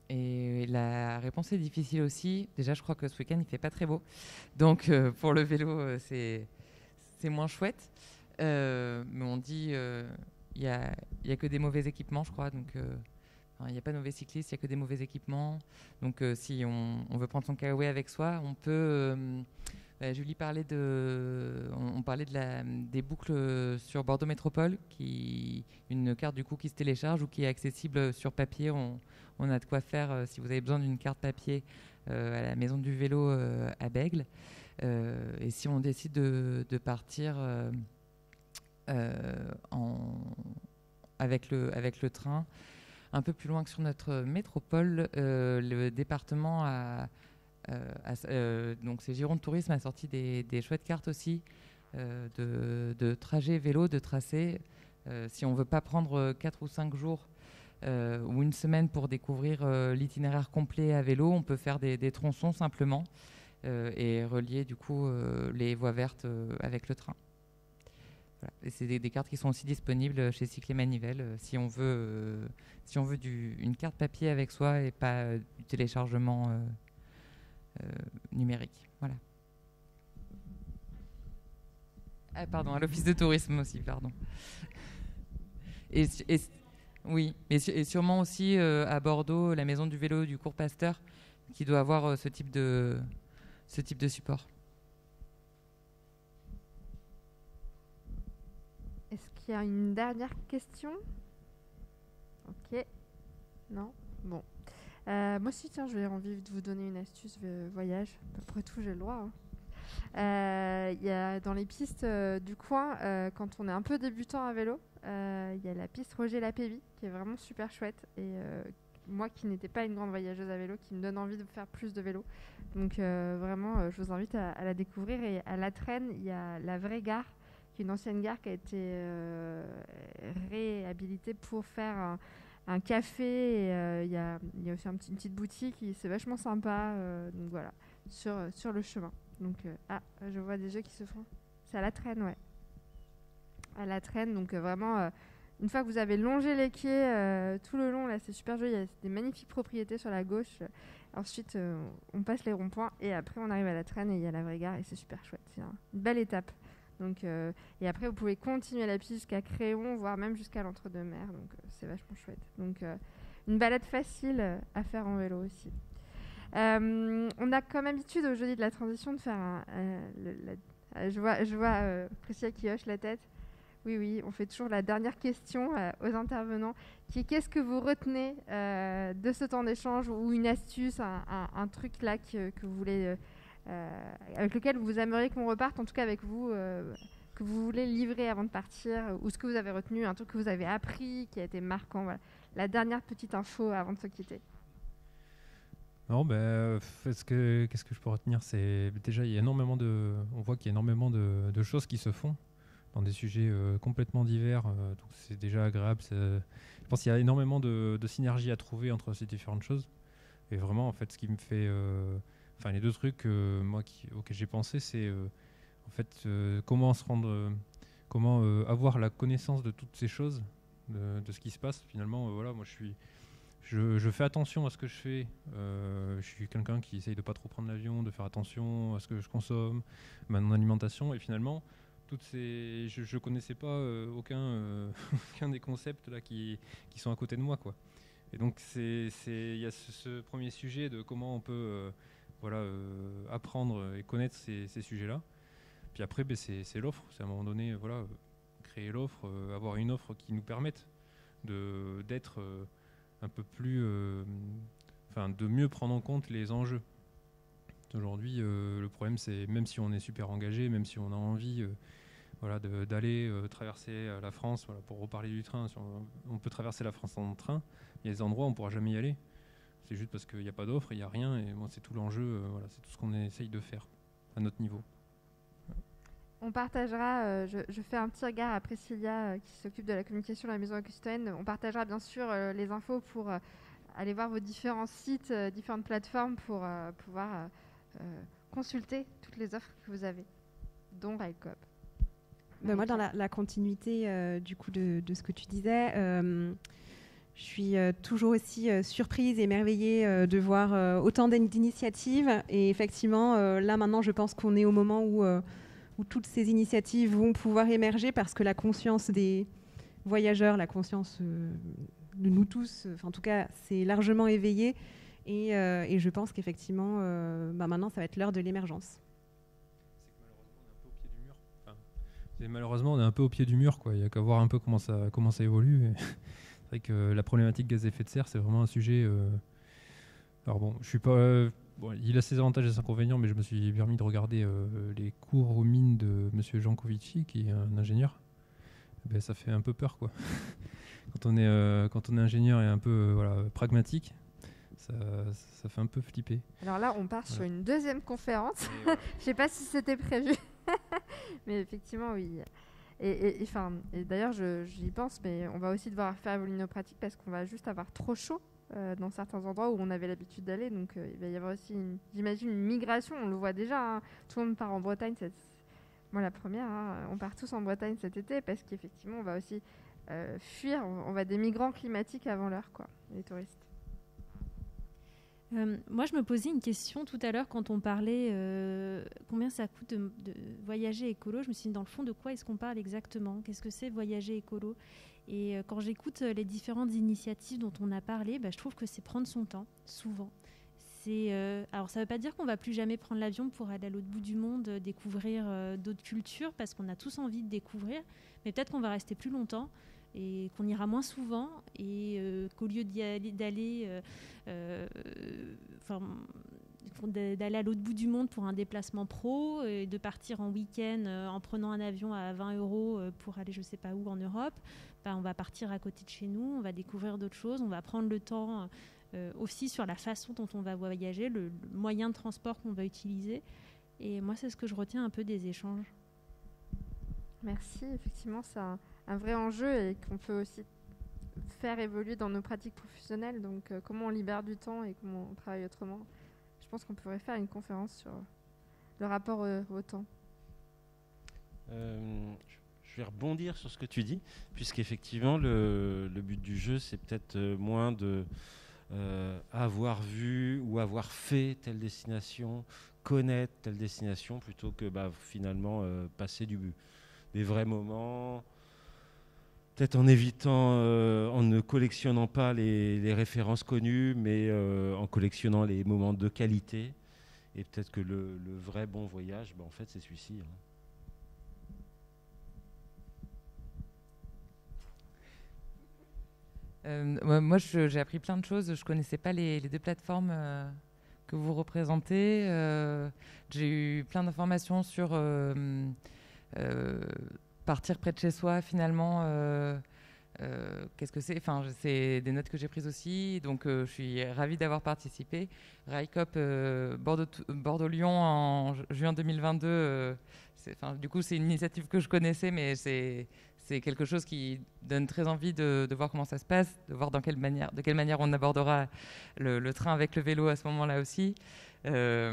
Et la réponse est difficile aussi. Déjà, je crois que ce week-end, il ne fait pas très beau. Donc, pour le vélo, c'est moins chouette. Mais on dit il n'y a que des mauvais équipements, je crois. Donc, il n'y a pas de mauvais cyclistes, il n'y a que des mauvais équipements. Donc, si on veut prendre son kawaii avec soi, on peut... Julie parlait on parlait des boucles sur Bordeaux Métropole, une carte du coup qui se télécharge ou qui est accessible sur papier. On a de quoi faire si vous avez besoin d'une carte papier à la maison du vélo à Bègles. Et si on décide de partir avec le train un peu plus loin que sur notre métropole, le département donc c'est Gironde Tourisme a sorti des chouettes cartes aussi de trajets vélo, de tracés. Si on ne veut pas prendre 4 ou 5 jours ou une semaine pour découvrir l'itinéraire complet à vélo, on peut faire des tronçons simplement et relier du coup les voies vertes avec le train. Voilà. Et c'est des cartes qui sont aussi disponibles chez Cycle et Manivelle si on veut, une carte papier avec soi et pas du téléchargement numérique. Voilà. Ah, pardon, à l'office de tourisme aussi, pardon. Oui, et sûrement aussi à Bordeaux, la maison du vélo du cours Pasteur, qui doit avoir ce type de support. Est-ce qu'il y a une dernière question? Ok. Non? Bon. Moi aussi, tiens, j'ai envie de vous donner une astuce voyage. Après tout, j'ai le droit. Il y a dans les pistes du coin, quand on est un peu débutant à vélo, il y a la piste Roger Lapévy qui est vraiment super chouette. Et moi qui n'étais pas une grande voyageuse à vélo, qui me donne envie de faire plus de vélo. Donc vraiment, je vous invite à la découvrir. Et à La Traîne, il y a la vraie gare, qui est une ancienne gare qui a été réhabilitée pour faire un café. Et il y a aussi une petite boutique, c'est vachement sympa. Donc voilà, sur le chemin. Donc, je vois des jeux qui se font. C'est à La Traîne, ouais. À La Traîne, donc vraiment, une fois que vous avez longé les quais tout le long, là, c'est super joli. Il y a des magnifiques propriétés sur la gauche. Ensuite, on passe les ronds-points et après, on arrive à La Traîne et il y a la vraie gare et c'est super chouette. C'est une belle étape. Donc, et après, vous pouvez continuer la piste jusqu'à Créon, voire même jusqu'à l'Entre-deux-Mers. Donc, c'est vachement chouette. Donc, une balade facile à faire en vélo aussi. On a comme habitude au jeudi de la transition de faire je vois Priscilla qui hoche la tête. Oui, on fait toujours la dernière question aux intervenants, qui est qu'est-ce que vous retenez de ce temps d'échange, ou une astuce, un truc là que vous voulez, avec lequel vous aimeriez qu'on reparte, en tout cas avec vous, que vous voulez livrer avant de partir, ou ce que vous avez retenu, un truc que vous avez appris, qui a été marquant. Voilà. La dernière petite info avant de se quitter. Non, qu'est-ce que je peux retenir? C'est déjà, on voit qu'il y a énormément de choses qui se font dans des sujets complètement divers. Donc c'est déjà agréable. Je pense qu'il y a énormément de synergie à trouver entre ces différentes choses. Et vraiment, en fait, ce qui me fait, les deux trucs auxquels j'ai pensé, c'est en fait comment avoir la connaissance de toutes ces choses, de ce qui se passe. Finalement, voilà, moi je fais attention à ce que je fais. Je suis quelqu'un qui essaye de pas trop prendre l'avion, de faire attention à ce que je consomme, mon alimentation. Et finalement, je connaissais pas aucun des concepts là qui sont à côté de moi, quoi. Et donc il y a ce premier sujet de comment on peut apprendre et connaître ces sujets-là. Puis après, c'est l'offre. C'est à un moment donné, créer l'offre, avoir une offre qui nous permette d'être un peu plus, de mieux prendre en compte les enjeux. Aujourd'hui, le problème, c'est même si on est super engagé, même si on a envie d'aller traverser la France, pour reparler du train, si on peut traverser la France en train, il y a des endroits où on ne pourra jamais y aller. C'est juste parce qu'il n'y a pas d'offre, il n'y a rien, et c'est tout l'enjeu, c'est tout ce qu'on essaye de faire à notre niveau. On partagera, je fais un petit regard à Priscilla qui s'occupe de la communication de la Maison Augustaine. On partagera bien sûr les infos pour aller voir vos différents sites, différentes plateformes pour pouvoir consulter toutes les offres que vous avez, dont RideCoop. Moi, dans la continuité du coup de ce que tu disais, je suis toujours aussi surprise et émerveillée de voir autant d'initiatives. Et effectivement, là maintenant, je pense qu'on est au moment où toutes ces initiatives vont pouvoir émerger parce que la conscience des voyageurs, la conscience de nous tous, en tout cas, c'est largement éveillée. Et je pense qu'effectivement, maintenant, ça va être l'heure de l'émergence. Malheureusement, on est un peu au pied du mur, quoi. Il n'y a qu'à voir un peu comment ça évolue. Et c'est vrai que la problématique gaz à effet de serre, c'est vraiment un sujet. Alors bon, je suis pas. Il a ses avantages et ses inconvénients, mais je me suis permis de regarder les cours aux mines de Monsieur Jancovici, qui est un ingénieur. Ça fait un peu peur, quoi. Quand on est ingénieur et un peu pragmatique, ça fait un peu flipper. Alors là, on part sur une deuxième conférence. Je ne sais pas si c'était prévu, mais effectivement, oui. Et d'ailleurs, j'y pense, mais on va aussi devoir faire évoluer nos pratiques parce qu'on va juste avoir trop chaud dans certains endroits où on avait l'habitude d'aller. Donc, il va y avoir aussi, j'imagine, une migration. On le voit déjà. Tout le monde part en Bretagne. Moi, la première, on part tous en Bretagne cet été parce qu'effectivement, on va aussi fuir. On va des migrants climatiques avant l'heure, quoi, les touristes. Moi, je me posais une question tout à l'heure quand on parlait combien ça coûte de voyager écolo. Je me suis dit, dans le fond, de quoi est-ce qu'on parle exactement? Qu'est-ce que c'est voyager écolo? Et quand j'écoute les différentes initiatives dont on a parlé, je trouve que c'est prendre son temps, souvent. Alors, ça ne veut pas dire qu'on ne va plus jamais prendre l'avion pour aller à l'autre bout du monde, découvrir d'autres cultures, parce qu'on a tous envie de découvrir, mais peut-être qu'on va rester plus longtemps et qu'on ira moins souvent, et qu'au lieu d'aller à l'autre bout du monde pour un déplacement pro, et de partir en week-end en prenant un avion à 20 € pour aller je ne sais pas où en Europe, on va partir à côté de chez nous, on va découvrir d'autres choses, on va prendre le temps aussi sur la façon dont on va voyager, le moyen de transport qu'on va utiliser. Et moi, c'est ce que je retiens un peu des échanges. Merci. Effectivement, c'est un vrai enjeu et qu'on peut aussi faire évoluer dans nos pratiques professionnelles. Donc, comment on libère du temps et comment on travaille autrement. Je pense qu'on pourrait faire une conférence sur le rapport au temps. Je vais rebondir sur ce que tu dis, puisqu'effectivement, le but du jeu, c'est peut-être moins de avoir vu ou avoir fait telle destination, connaître telle destination, plutôt que finalement passer des vrais moments, peut-être en évitant, en ne collectionnant pas les références connues, mais en collectionnant les moments de qualité. Et peut-être que le vrai bon voyage, en fait, c'est celui-ci. Moi, j'ai appris plein de choses. Je ne connaissais pas les deux plateformes que vous représentez. J'ai eu plein d'informations sur partir près de chez soi, finalement. Qu'est-ce que c'est? C'est des notes que j'ai prises aussi. Donc, je suis ravie d'avoir participé. RICOP Bordeaux-Lyon en juin 2022. Du coup, c'est une initiative que je connaissais, mais c'est quelque chose qui donne très envie de voir comment ça se passe, de voir de quelle manière on abordera le train avec le vélo à ce moment-là aussi. Ça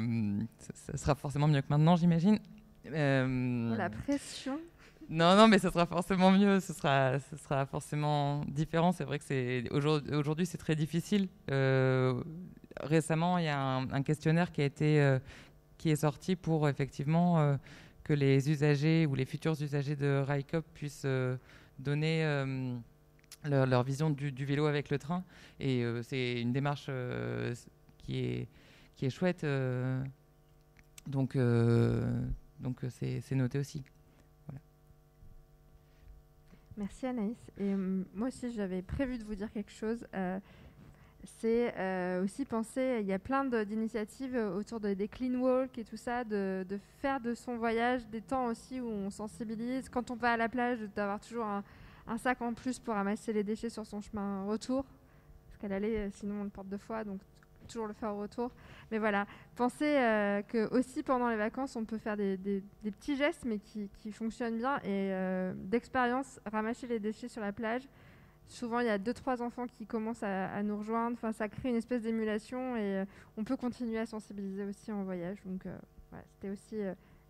sera forcément mieux que maintenant, j'imagine. La pression. Non, mais ça sera forcément mieux, ce sera forcément différent. C'est vrai que aujourd'hui, c'est très difficile. Récemment, il y a un questionnaire qui est sorti pour effectivement que les usagers ou les futurs usagers de RICOP puissent donner leur vision du vélo avec le train. Et c'est une démarche qui est chouette. Donc c'est noté aussi. Voilà. Merci Anaïs. Et moi aussi, j'avais prévu de vous dire quelque chose. C'est aussi penser, il y a plein d'initiatives autour des clean walk et tout ça, de faire de son voyage des temps aussi où on sensibilise. Quand on va à la plage, d'avoir toujours un sac en plus pour ramasser les déchets sur son chemin retour. Parce qu'à l'aller, sinon on le porte 2 fois, donc toujours le faire au retour. Mais voilà, pensez que aussi pendant les vacances, on peut faire des petits gestes, mais qui fonctionnent bien. Et d'expérience, ramasser les déchets sur la plage. Souvent, il y a 2-3 enfants qui commencent à nous rejoindre. Enfin, ça crée une espèce d'émulation et on peut continuer à sensibiliser aussi en voyage. Donc, voilà, c'était aussi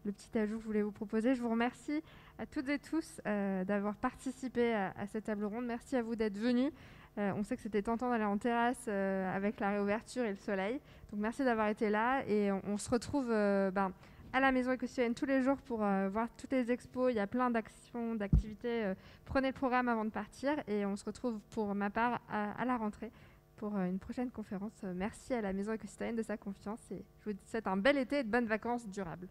le petit ajout que je voulais vous proposer. Je vous remercie à toutes et tous d'avoir participé à cette table ronde. Merci à vous d'être venus. On sait que c'était tentant d'aller en terrasse avec la réouverture et le soleil. Donc, merci d'avoir été là. Et on se retrouve à la Maison Éco-Citoyenne tous les jours pour voir toutes les expos. Il y a plein d'actions, d'activités. Prenez le programme avant de partir et on se retrouve pour ma part à la rentrée pour une prochaine conférence. Merci à la Maison Éco-Citoyenne de sa confiance et je vous souhaite un bel été et de bonnes vacances durables.